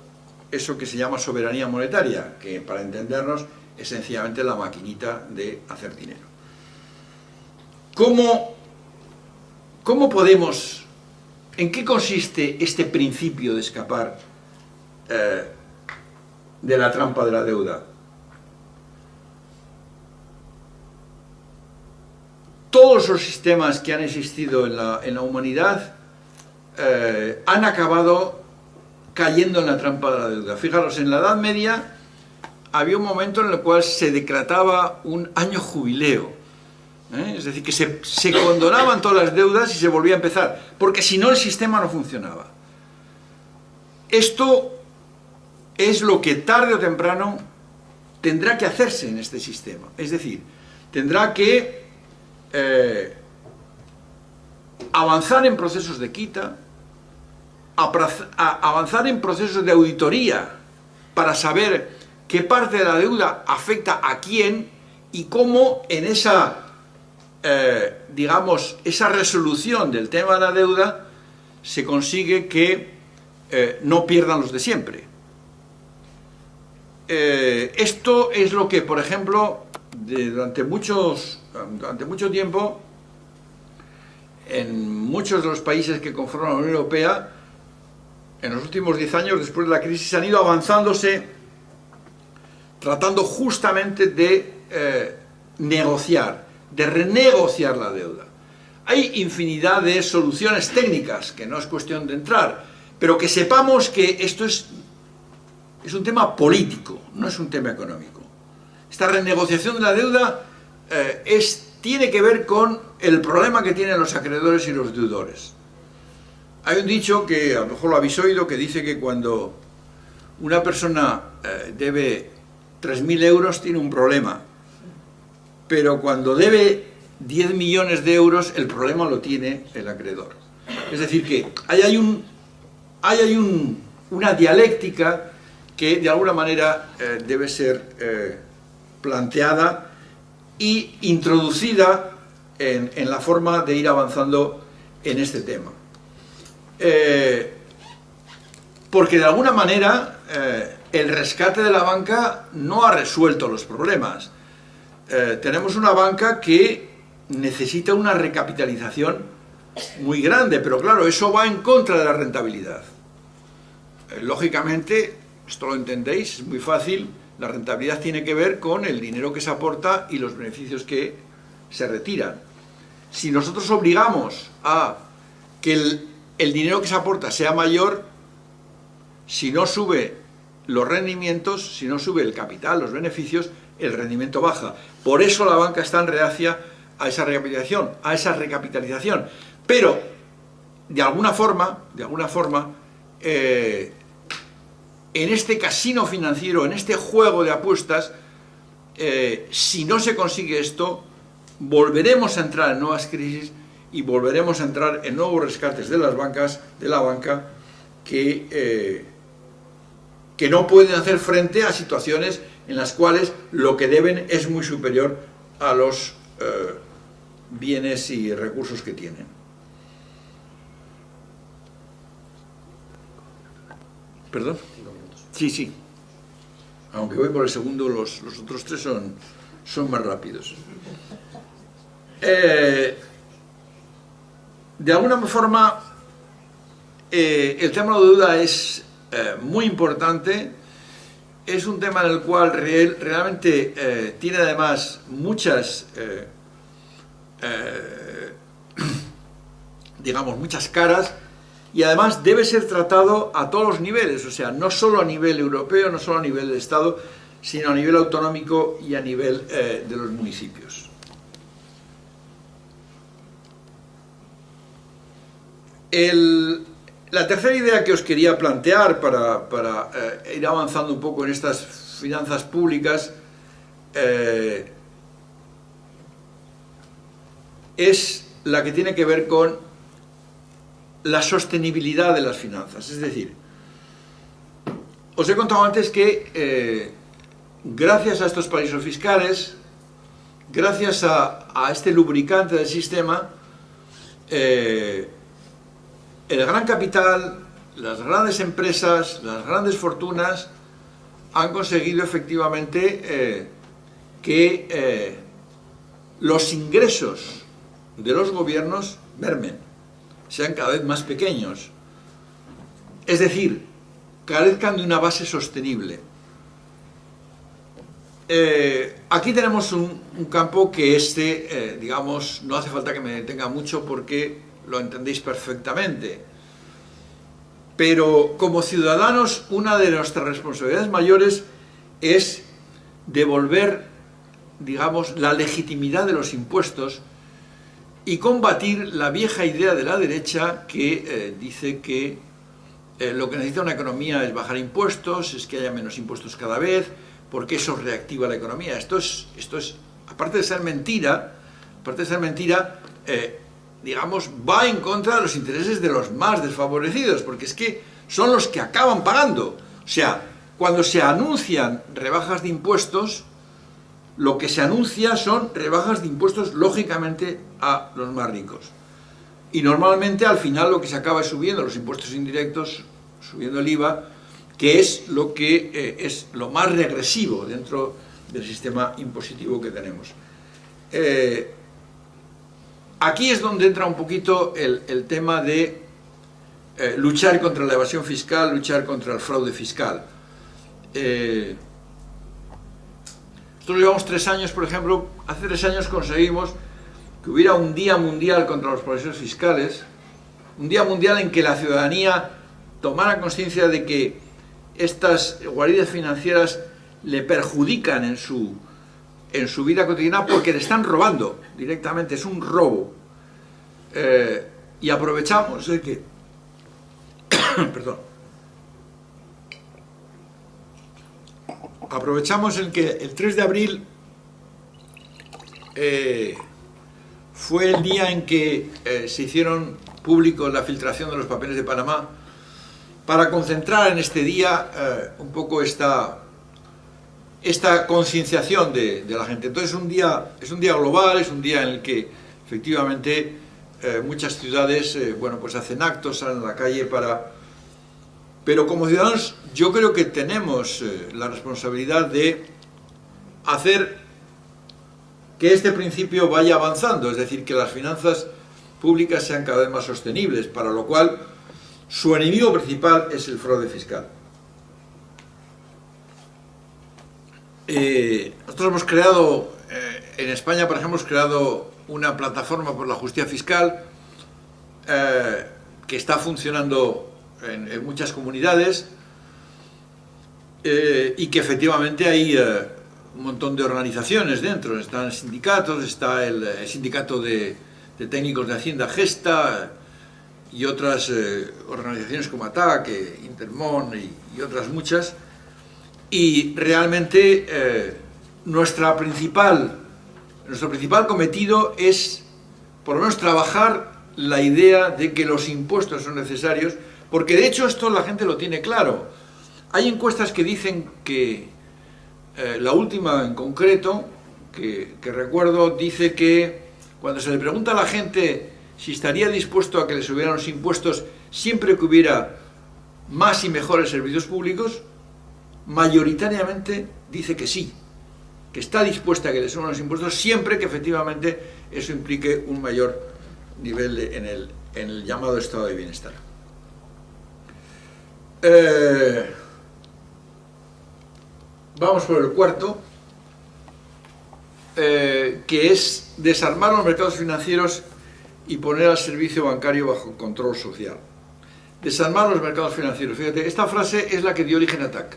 eso que se llama soberanía monetaria, que para entendernos es sencillamente la maquinita de hacer dinero. ¿Cómo podemos, en qué consiste este principio de escapar de la trampa de la deuda? Todos los sistemas que han existido en la humanidad han acabado cayendo en la trampa de la deuda. Fijaros, en la Edad Media había un momento en el cual se decretaba un año jubileo, es decir, que se condonaban todas las deudas y se volvía a empezar, porque si no el sistema no funcionaba. Esto es lo que tarde o temprano tendrá que hacerse en este sistema, es decir, tendrá que avanzar en procesos de quita, avanzar en procesos de auditoría para saber qué parte de la deuda afecta a quién y cómo en esa, digamos, esa resolución del tema de la deuda se consigue que no pierdan los de siempre. Esto es lo que, por ejemplo, durante mucho tiempo, en muchos de los países que conforman la Unión Europea, en los últimos 10 años, después de la crisis, han ido avanzándose, tratando justamente de negociar, de renegociar la deuda. Hay infinidad de soluciones técnicas, que no es cuestión de entrar, pero que sepamos que esto es un tema político, no es un tema económico. Esta renegociación de la deuda tiene que ver con el problema que tienen los acreedores y los deudores. Hay un dicho que a lo mejor lo habéis oído, que dice que cuando una persona debe 3.000 euros tiene un problema, pero cuando debe 10 millones de euros el problema lo tiene el acreedor. Es decir, que hay una dialéctica que de alguna manera debe ser planteada y introducida en la forma de ir avanzando en este tema. Porque de alguna manera el rescate de la banca no ha resuelto los problemas. Tenemos una banca que necesita una recapitalización muy grande, pero claro, eso va en contra de la rentabilidad. Lógicamente, esto lo entendéis, es muy fácil, la rentabilidad tiene que ver con el dinero que se aporta y los beneficios que se retiran. Si nosotros obligamos a que el dinero que se aporta sea mayor, si no sube los rendimientos, si no sube el capital, los beneficios, el rendimiento baja. Por eso la banca es tan reacia a esa recapitalización. Pero, de alguna forma, en este casino financiero, en este juego de apuestas, si no se consigue esto, volveremos a entrar en nuevas crisis y volveremos a entrar en nuevos rescates de las bancas, de la banca, que no pueden hacer frente a situaciones en las cuales lo que deben es muy superior a los bienes y recursos que tienen. ¿Perdón? 5 minutos. Sí. Aunque voy por el segundo, los otros 3 son más rápidos. De alguna forma, el tema de la deuda es muy importante. Es un tema en el cual realmente tiene además muchas, digamos, muchas caras, y además debe ser tratado a todos los niveles, o sea, no solo a nivel europeo, no solo a nivel de Estado, sino a nivel autonómico y a nivel de los municipios. La tercera idea que os quería plantear para ir avanzando un poco en estas finanzas públicas es la que tiene que ver con la sostenibilidad de las finanzas. Es decir, os he contado antes que gracias a estos paraísos fiscales, gracias a este lubricante del sistema, el gran capital, las grandes empresas, las grandes fortunas han conseguido efectivamente que los ingresos de los gobiernos mermen, sean cada vez más pequeños, es decir, carezcan de una base sostenible. Aquí tenemos un campo que digamos, no hace falta que me detenga mucho porque lo entendéis perfectamente, pero como ciudadanos una de nuestras responsabilidades mayores es devolver, digamos, la legitimidad de los impuestos y combatir la vieja idea de la derecha que dice que lo que necesita una economía es bajar impuestos, es que haya menos impuestos cada vez, porque eso reactiva la economía. Esto es aparte de ser mentira, digamos, va en contra de los intereses de los más desfavorecidos, porque es que son los que acaban pagando. O sea, cuando se anuncian rebajas de impuestos, lo que se anuncia son rebajas de impuestos, lógicamente, a los más ricos. Y normalmente, al final, lo que se acaba es subiendo los impuestos indirectos, subiendo el IVA, que es lo que es lo más regresivo dentro del sistema impositivo que tenemos. Aquí es donde entra un poquito el tema de luchar contra la evasión fiscal, luchar contra el fraude fiscal. Nosotros llevamos 3 años, por ejemplo, hace 3 años conseguimos que hubiera un día mundial contra los paraísos fiscales, un día mundial en que la ciudadanía tomara conciencia de que estas guaridas financieras le perjudican en su vida cotidiana porque le están robando directamente, es un robo. Y aprovechamos el que... perdón. Aprovechamos el que el 3 de abril fue el día en que se hicieron públicos la filtración de los papeles de Panamá, para concentrar en este día un poco esta concienciación de la gente. Entonces es un día global, es un día en el que efectivamente muchas ciudades bueno, pues hacen actos, salen a la calle para... Pero como ciudadanos yo creo que tenemos la responsabilidad de hacer que este principio vaya avanzando, es decir, que las finanzas públicas sean cada vez más sostenibles, para lo cual su enemigo principal es el fraude fiscal. Nosotros hemos creado, en España, por ejemplo, hemos creado una plataforma por la justicia fiscal que está funcionando en muchas comunidades y que efectivamente hay un montón de organizaciones dentro. Están sindicatos, está el sindicato de técnicos de Hacienda Gesta y otras organizaciones como ATAC, Intermon y otras muchas. Y realmente nuestro principal cometido es, por lo menos, trabajar la idea de que los impuestos son necesarios, porque de hecho esto la gente lo tiene claro. Hay encuestas que dicen que, la última en concreto, que recuerdo, dice que cuando se le pregunta a la gente si estaría dispuesto a que le subieran los impuestos siempre que hubiera más y mejores servicios públicos, mayoritariamente dice que sí, que está dispuesta a que le suban los impuestos siempre que efectivamente eso implique un mayor nivel en el llamado estado de bienestar. Vamos por el cuarto, que es desarmar los mercados financieros y poner al servicio bancario bajo control social. Desarmar los mercados financieros. Fíjate, esta frase es la que dio origen a ATAC.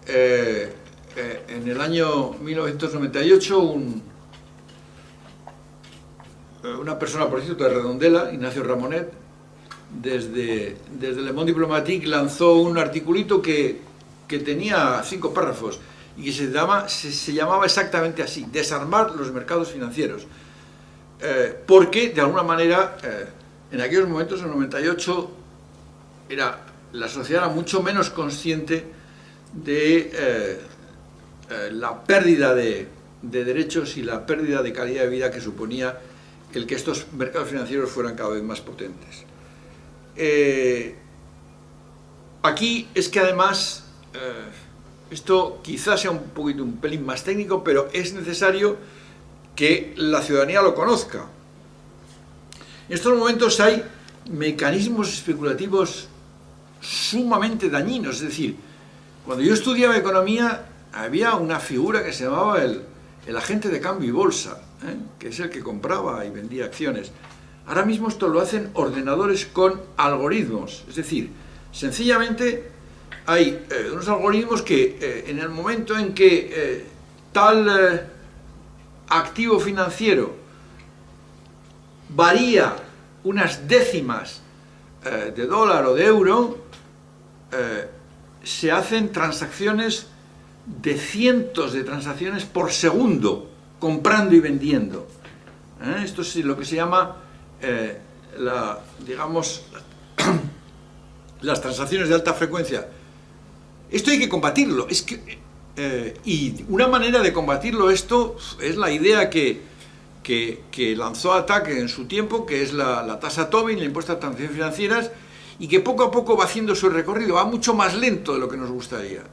En el año 1998 una persona, por cierto, de Redondela, Ignacio Ramonet, desde Le Monde Diplomatique lanzó un articulito que tenía 5 párrafos y que se llamaba exactamente así: desarmar los mercados financieros, porque de alguna manera en aquellos momentos, en el 98, la sociedad era mucho menos consciente de la pérdida de derechos y la pérdida de calidad de vida que suponía el que estos mercados financieros fueran cada vez más potentes. Aquí es que además, esto quizás sea un pelín más técnico, pero es necesario que la ciudadanía lo conozca. En estos momentos hay mecanismos especulativos sumamente dañinos. Es decir, cuando yo estudiaba economía había una figura que se llamaba el agente de cambio y bolsa, que es el que compraba y vendía acciones. Ahora mismo esto lo hacen ordenadores con algoritmos, es decir, sencillamente hay unos algoritmos que en el momento en que tal activo financiero varía unas décimas de dólar o de euro, se hacen transacciones de cientos de transacciones por segundo, comprando y vendiendo. Esto es lo que se llama digamos, las transacciones de alta frecuencia. Esto hay que combatirlo. Y una manera de combatirlo esto es la idea que lanzó Attac en su tiempo, que es la tasa Tobin, el impuesto a transacciones financieras, y que poco a poco va haciendo su recorrido, va mucho más lento de lo que nos gustaría.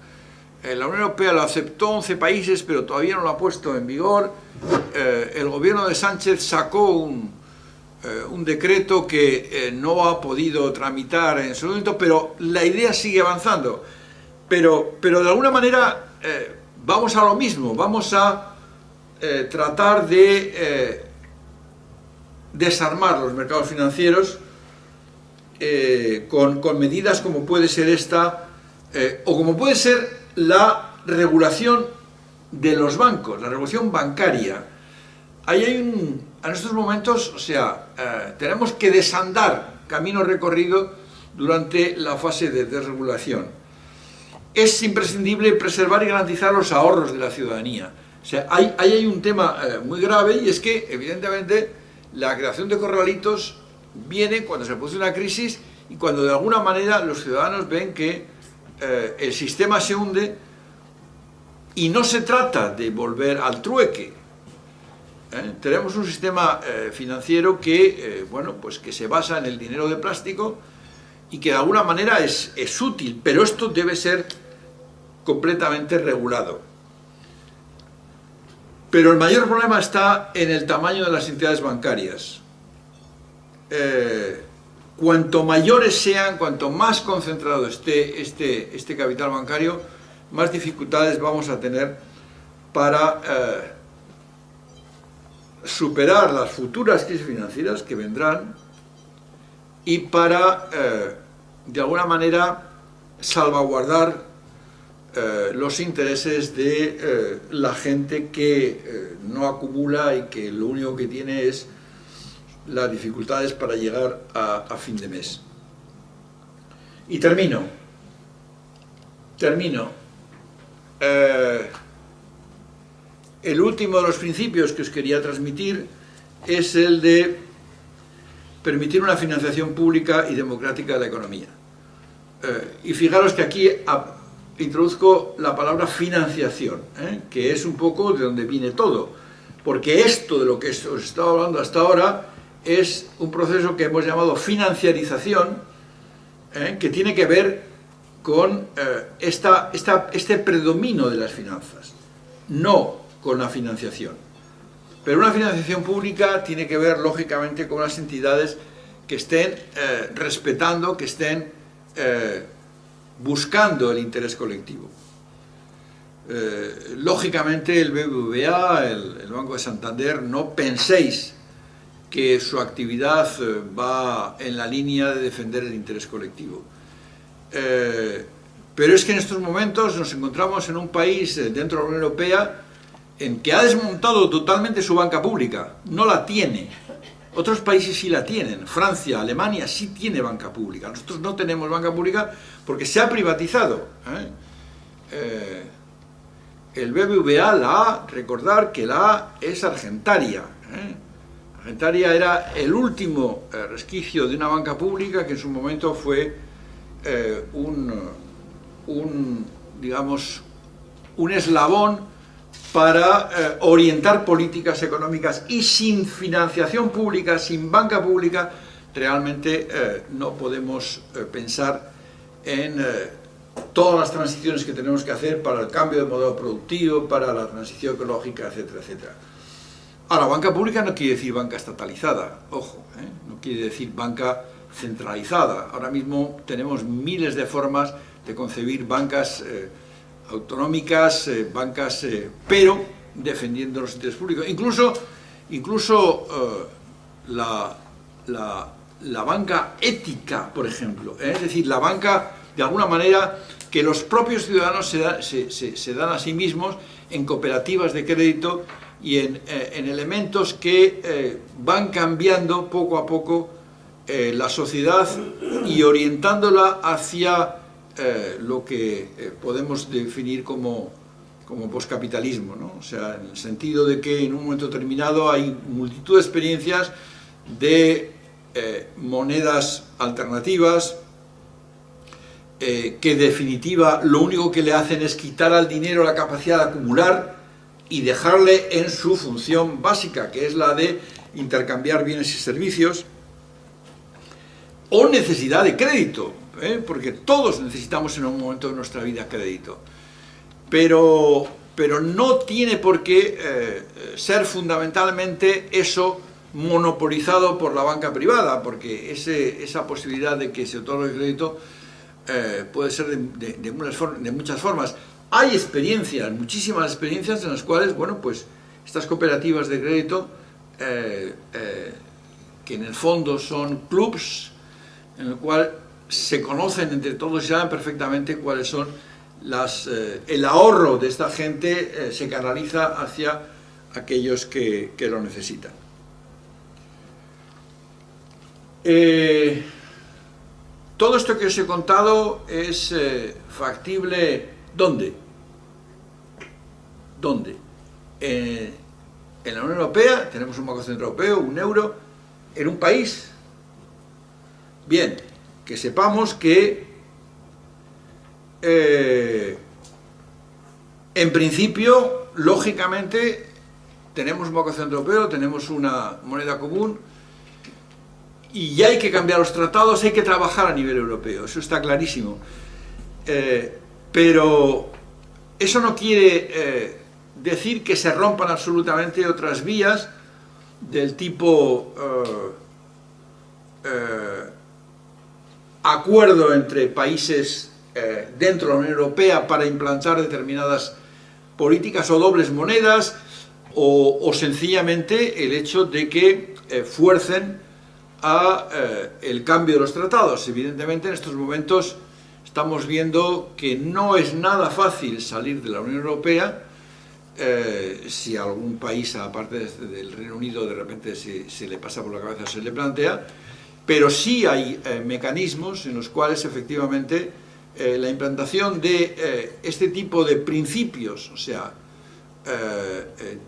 La Unión Europea lo aceptó 11 países, pero todavía no lo ha puesto en vigor. El gobierno de Sánchez sacó un decreto que no ha podido tramitar en su momento, pero la idea sigue avanzando. Pero de alguna manera vamos a lo mismo, vamos a tratar de desarmar los mercados financieros con medidas como puede ser esta, o como puede ser la regulación de los bancos, la regulación bancaria. Ahí hay en estos momentos, o sea, tenemos que desandar camino recorrido durante la fase de desregulación. Es imprescindible preservar y garantizar los ahorros de la ciudadanía. O sea, ahí hay un tema muy grave, y es que, evidentemente, la creación de corralitos viene cuando se produce una crisis y cuando de alguna manera los ciudadanos ven que el sistema se hunde, y no se trata de volver al trueque. Tenemos un sistema financiero que, bueno, pues que se basa en el dinero de plástico y que de alguna manera es útil, pero esto debe ser completamente regulado. Pero el mayor problema está en el tamaño de las entidades bancarias. Cuanto mayores sean, cuanto más concentrado esté este capital bancario, más dificultades vamos a tener para superar las futuras crisis financieras que vendrán y para, de alguna manera, salvaguardar los intereses de la gente que no acumula y que lo único que tiene es las dificultades para llegar a fin de mes. Y termino. El último de los principios que os quería transmitir es el de permitir una financiación pública y democrática de la economía. Y fijaros que aquí introduzco la palabra financiación, que es un poco de donde viene todo, porque esto de lo que os he estado hablando hasta ahora es un proceso que hemos llamado financiarización, que tiene que ver con este predominio de las finanzas, no con la financiación. Pero una financiación pública tiene que ver, lógicamente, con las entidades que estén respetando, que estén buscando el interés colectivo. Lógicamente, el BBVA, el Banco de Santander, no penséis que su actividad va en la línea de defender el interés colectivo. Pero es que en estos momentos nos encontramos en un país dentro de la Unión Europea en que ha desmontado totalmente su banca pública, no la tiene. Otros países sí la tienen, Francia, Alemania sí tiene banca pública, nosotros no tenemos banca pública porque se ha privatizado. El BBVA, recordar que la A es Argentaria. Argentaria era el último resquicio de una banca pública que en su momento fue digamos, un eslabón para orientar políticas económicas, y sin financiación pública, sin banca pública, realmente no podemos pensar en todas las transiciones que tenemos que hacer para el cambio de modelo productivo, para la transición ecológica, etcétera, etcétera. Ahora, banca pública no quiere decir banca estatalizada, ojo, no quiere decir banca centralizada. Ahora mismo tenemos miles de formas de concebir bancas autonómicas, pero defendiendo los intereses públicos. Incluso la banca ética, por ejemplo, es decir, la banca, de alguna manera, que los propios ciudadanos se dan a sí mismos en cooperativas de crédito y en elementos que van cambiando poco a poco la sociedad y orientándola hacia lo que podemos definir como poscapitalismo, ¿no? O sea, en el sentido de que en un momento determinado hay multitud de experiencias de monedas alternativas, que en definitiva lo único que le hacen es quitar al dinero la capacidad de acumular y dejarle en su función básica, que es la de intercambiar bienes y servicios, o necesidad de crédito, porque todos necesitamos en un momento de nuestra vida crédito, pero no tiene por qué ser fundamentalmente eso monopolizado por la banca privada, porque esa posibilidad de que se otorgue crédito puede ser de muchas formas. Hay experiencias, muchísimas experiencias en las cuales, bueno, pues estas cooperativas de crédito, que en el fondo son clubs, en el cual se conocen entre todos y saben perfectamente cuáles son el ahorro de esta gente, se canaliza hacia aquellos que lo necesitan. Todo esto que os he contado es factible. ¿Dónde? ¿Dónde? En la Unión Europea tenemos un Banco Central Europeo, un euro, en un país. Bien, que sepamos que en principio, lógicamente, tenemos un Banco Central Europeo, tenemos una moneda común, y ya hay que cambiar los tratados, hay que trabajar a nivel europeo, eso está clarísimo. Pero eso no quiere decir que se rompan absolutamente otras vías del tipo acuerdo entre países dentro de la Unión Europea para implantar determinadas políticas o dobles monedas, o sencillamente el hecho de que fuercen el cambio de los tratados. Evidentemente en estos momentos estamos viendo que no es nada fácil salir de la Unión Europea. Si a algún país, aparte del Reino Unido, de repente se le pasa por la cabeza, se le plantea, pero sí hay mecanismos en los cuales efectivamente la implantación de este tipo de principios, o sea,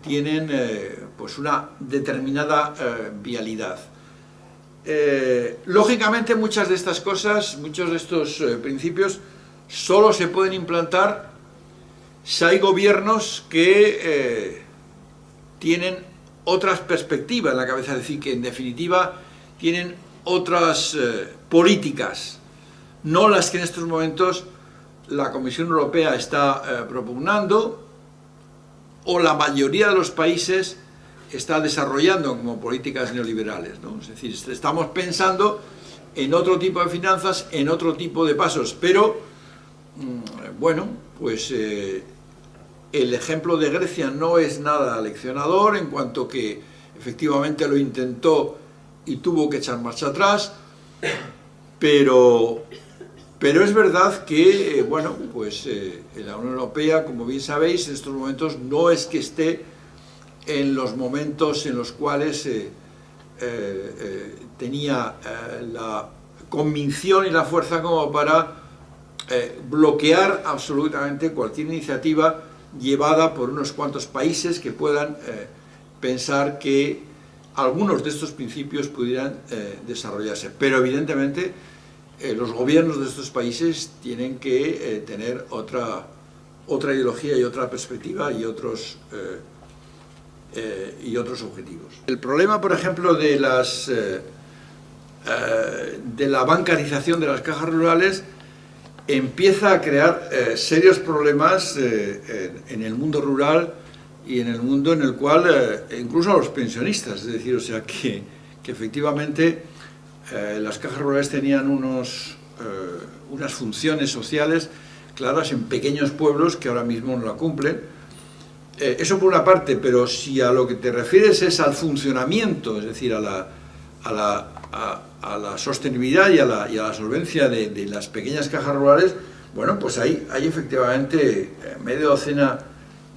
tienen pues una determinada vialidad. Lógicamente muchas de estas cosas, muchos de estos principios solo se pueden implantar si hay gobiernos que tienen otras perspectivas en la cabeza, es decir, que en definitiva tienen otras políticas, no las que en estos momentos la Comisión Europea está propugnando o la mayoría de los países está desarrollando como políticas neoliberales, ¿no? Es decir, estamos pensando en otro tipo de finanzas, en otro tipo de pasos, pero bueno, pues el ejemplo de Grecia no es nada leccionador, en cuanto que efectivamente lo intentó y tuvo que echar marcha atrás, pero es verdad que, bueno, pues la Unión Europea, como bien sabéis, en estos momentos no es que esté en los momentos en los cuales tenía la convicción y la fuerza como para bloquear absolutamente cualquier iniciativa llevada por unos cuantos países que puedan pensar que algunos de estos principios pudieran desarrollarse. Pero evidentemente los gobiernos de estos países tienen que tener otra ideología y otra perspectiva y otros objetivos. El problema, por ejemplo, de la bancarización de las cajas rurales empieza a crear serios problemas en el mundo rural y en el mundo en el cual incluso a los pensionistas, es decir, o sea que efectivamente las cajas rurales tenían unas funciones sociales claras en pequeños pueblos que ahora mismo no la cumplen. Eso por una parte, pero si a lo que te refieres es al funcionamiento, es decir, a la sostenibilidad y a la solvencia de las pequeñas cajas rurales, bueno, pues hay efectivamente media docena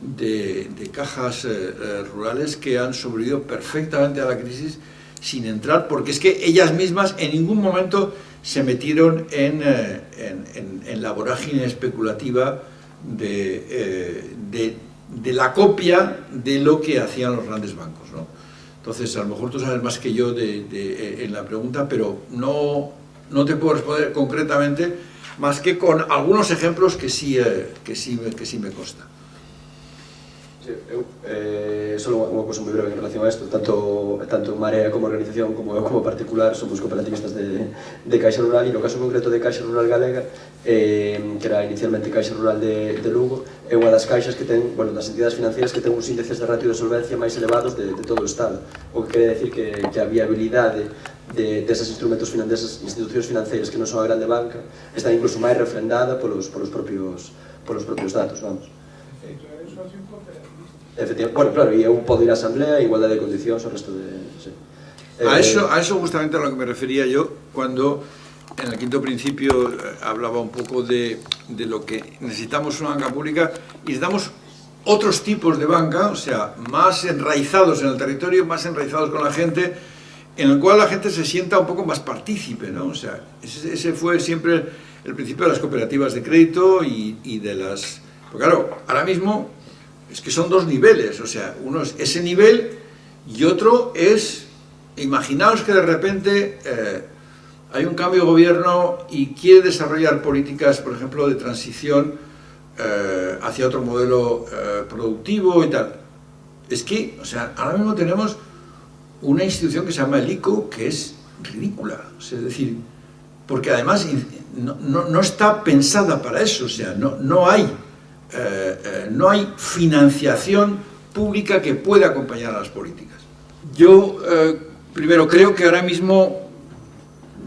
de cajas rurales que han sobrevivido perfectamente a la crisis sin entrar, porque es que ellas mismas en ningún momento se metieron en la vorágine especulativa de la copia de lo que hacían los grandes bancos, ¿no? Entonces, a lo mejor tú sabes más que yo en la pregunta, pero no te puedo responder concretamente, más que con algunos ejemplos que sí me consta. Sí, solo unha cousa moi breve en relación a isto, tanto Marea como organización como eu como particular somos cooperativistas de Caixa Rural, e no caso concreto de Caixa Rural Galega, que era inicialmente Caixa Rural de Lugo, é unha das caixas que ten, bueno, das entidades financieras que ten uns índices de ratio de solvencia máis elevados de todo o Estado, o que quere decir que a viabilidade desas institucións financeiras que non son a grande banca está incluso máis refrendada polos propios datos, vamos. Efectivamente, bueno, claro, e eu podo ir á asamblea, igualdade de condicións, o resto de... Sí. A eso justamente a lo que me refería yo cuando en el quinto principio hablaba un poco de lo que necesitamos una banca pública, y necesitamos otros tipos de banca, o sea, más enraizados en el territorio, más enraizados con la gente, en el cual la gente se sienta un poco más partícipe, ¿no? O sea, ese fue siempre el principio de las cooperativas de crédito y de las... Porque claro, ahora mismo es que son dos niveles, o sea, uno es ese nivel y otro es, imaginaos que de repente hay un cambio de gobierno y quiere desarrollar políticas, por ejemplo, de transición hacia otro modelo productivo y tal. Es que, o sea, ahora mismo tenemos una institución que se llama el ICO, que es ridícula, o sea, es decir, porque además no está pensada para eso, o sea, no hay financiación pública que pueda acompañar a las políticas. Yo, primero, creo que ahora mismo,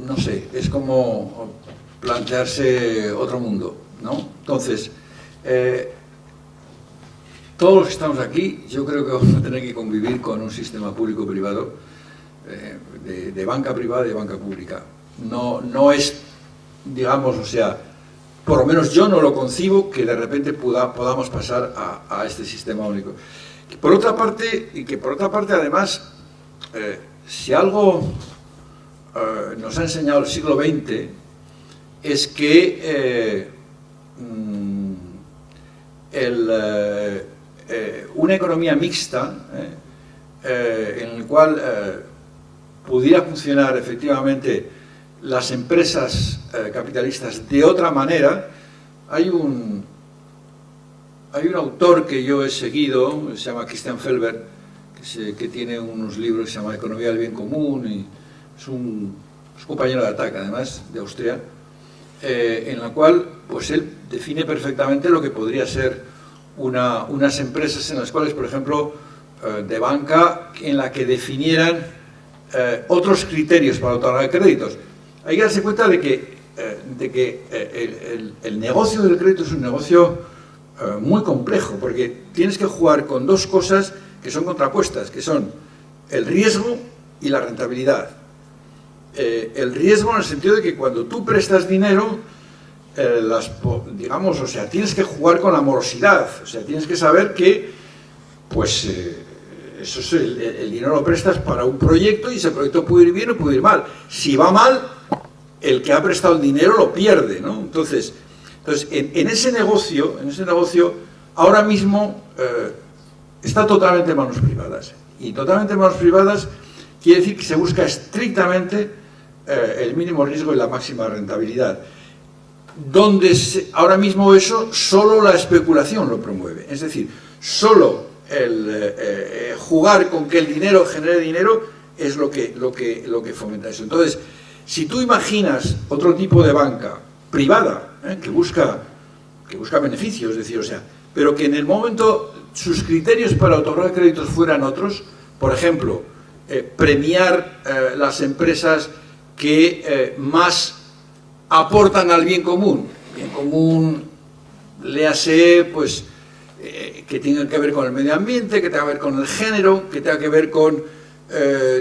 no sé, es como plantearse otro mundo, ¿no? Entonces, todos los que estamos aquí, yo creo que vamos a tener que convivir con un sistema público-privado, de banca privada y de banca pública. No es, digamos, o sea, por lo menos yo no lo concibo que de repente podamos pasar a este sistema único. Y por otra parte, además, si algo nos ha enseñado el siglo XX es que una economía mixta, en la cual pudiera funcionar efectivamente las empresas capitalistas de otra manera. Hay un autor que yo he seguido, se llama Christian Felber, que tiene unos libros que se llama Economía del Bien Común, y es un compañero de ATTAC, además, de Austria, en la cual pues él define perfectamente lo que podría ser unas empresas en las cuales, por ejemplo, de banca, en la que definieran otros criterios para otorgar créditos. Hay que darse cuenta de que el negocio del crédito es un negocio muy complejo, porque tienes que jugar con dos cosas que son contrapuestas, que son el riesgo y la rentabilidad. El riesgo en el sentido de que cuando tú prestas dinero, digamos, o sea, tienes que jugar con la morosidad, o sea, tienes que saber que, pues, eso es el dinero lo prestas para un proyecto y ese proyecto puede ir bien o puede ir mal. Si va mal, el que ha prestado el dinero lo pierde, ¿no? Entonces en ese negocio, ahora mismo está totalmente en manos privadas. Y totalmente en manos privadas quiere decir que se busca estrictamente el mínimo riesgo y la máxima rentabilidad. Ahora mismo eso, solo la especulación lo promueve. Es decir, solo el jugar con que el dinero genere dinero es lo que fomenta eso. Entonces, si tú imaginas otro tipo de banca privada, que busca beneficios, es decir, o sea, pero que en el momento sus criterios para otorgar créditos fueran otros, por ejemplo, premiar las empresas que más aportan al bien común, léase, pues, que tenga que ver con el medio ambiente, que tenga que ver con el género, que tenga que ver con,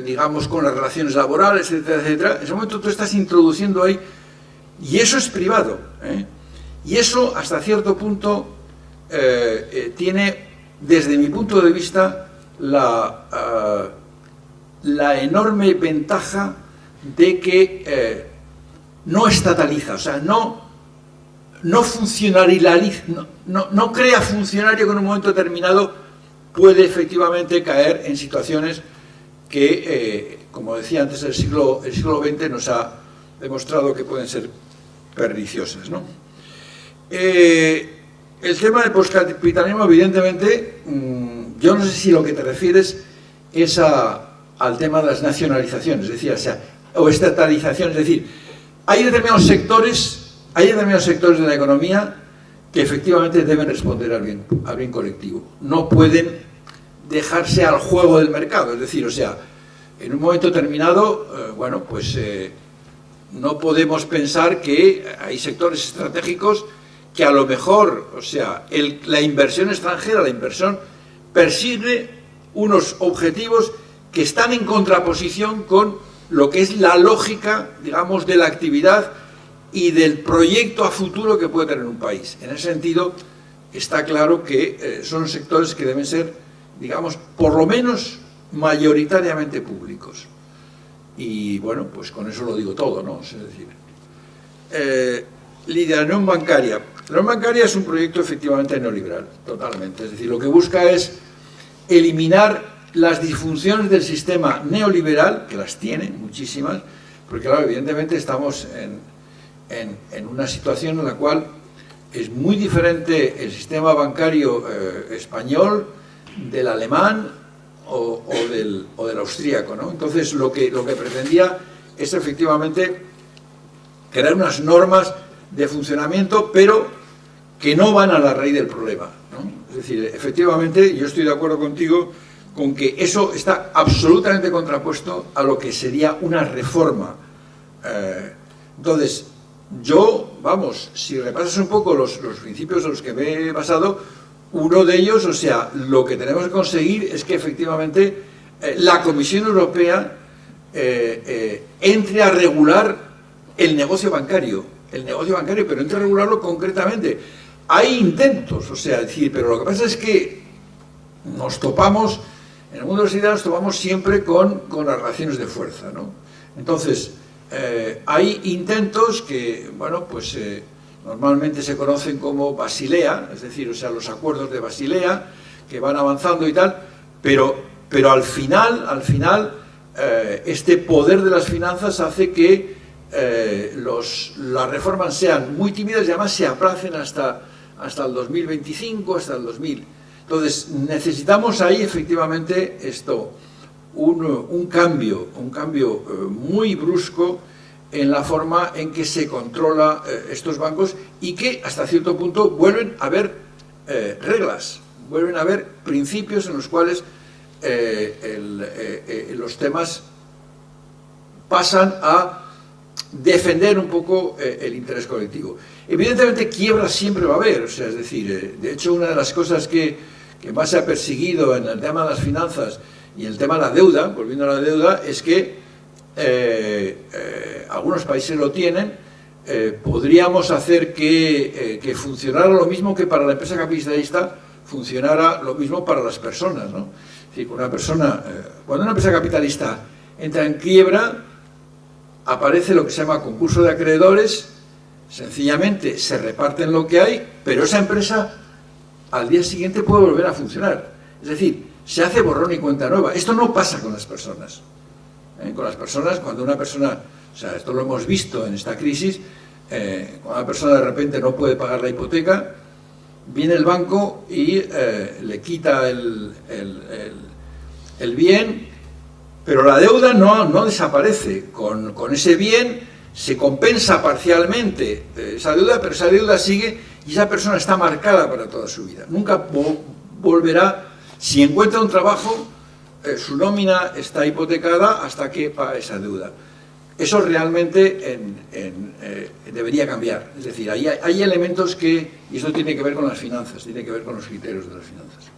digamos, con las relaciones laborales, etcétera, etcétera. En ese momento tú estás introduciendo ahí, y eso es privado, y eso hasta cierto punto tiene, desde mi punto de vista, la enorme ventaja de que no estataliza, o sea, no funcionarializa, no crea funcionario que en un momento determinado puede efectivamente caer en situaciones que, como decía antes, el siglo XX nos ha demostrado que pueden ser perniciosas, ¿no? El tema del poscapitalismo, evidentemente, yo no sé si lo que te refieres es al tema de las nacionalizaciones, es decir, o estatalización, es decir, hay determinados sectores de la economía que efectivamente deben responder al bien colectivo. No pueden dejarse al juego del mercado, es decir, en un momento determinado, no podemos pensar que hay sectores estratégicos que a lo mejor, la inversión extranjera, la inversión persigue unos objetivos que están en contraposición con lo que es la lógica, digamos, de la actividad y del proyecto a futuro que puede tener un país. En ese sentido, está claro que son sectores que deben ser, digamos, por lo menos mayoritariamente públicos. Y bueno, pues con eso lo digo todo, ¿no? Es decir, Lidia, la unión bancaria. La unión bancaria es un proyecto efectivamente neoliberal, totalmente. Es decir, lo que busca es eliminar las disfunciones del sistema neoliberal, que las tiene muchísimas, porque claro, evidentemente estamos en una situación en la cual es muy diferente el sistema bancario español del alemán o del austríaco, ¿no? Entonces lo que pretendía es efectivamente crear unas normas de funcionamiento, pero que no van a la raíz del problema, ¿no? Es decir, efectivamente, yo estoy de acuerdo contigo con que eso está absolutamente contrapuesto a lo que sería una reforma. Entonces, si repasas un poco los principios de los que me he basado, uno de ellos, lo que tenemos que conseguir es que efectivamente la Comisión Europea entre a regular el negocio bancario, pero entre a regularlo concretamente. Hay intentos, pero lo que pasa es que nos topamos, en el mundo de las ideas nos topamos siempre con las relaciones de fuerza, ¿no? Entonces, hay intentos que, normalmente se conocen como Basilea, es decir, los acuerdos de Basilea, que van avanzando y tal, pero al final, este poder de las finanzas hace que las reformas sean muy tímidas y además se aplacen hasta el 2025, hasta el 2000. Entonces, necesitamos ahí efectivamente un cambio muy brusco en la forma en que se controla estos bancos y que hasta cierto punto vuelven a haber reglas, vuelven a haber principios en los cuales los temas pasan a defender un poco el interés colectivo. Evidentemente quiebras siempre va a haber, de hecho una de las cosas que más se ha perseguido en el tema de las finanzas y el tema de la deuda, volviendo a la deuda, es que algunos países lo tienen, podríamos hacer que funcionara lo mismo que para la empresa capitalista funcionara lo mismo para las personas, ¿no? Es decir, cuando una empresa capitalista entra en quiebra, aparece lo que se llama concurso de acreedores, sencillamente se reparten lo que hay, pero esa empresa al día siguiente puede volver a funcionar. Es decir, se hace borrón y cuenta nueva. Esto no pasa con las personas. Con las personas, cuando una persona, esto lo hemos visto en esta crisis, cuando una persona de repente no puede pagar la hipoteca, viene el banco y le quita el bien, pero la deuda no desaparece. Con ese bien se compensa parcialmente esa deuda, pero esa deuda sigue y esa persona está marcada para toda su vida. Nunca volverá, si encuentra un trabajo, su nómina está hipotecada hasta que paga esa deuda. Eso realmente debería cambiar. Es decir, hay elementos y eso tiene que ver con las finanzas, tiene que ver con los criterios de las finanzas.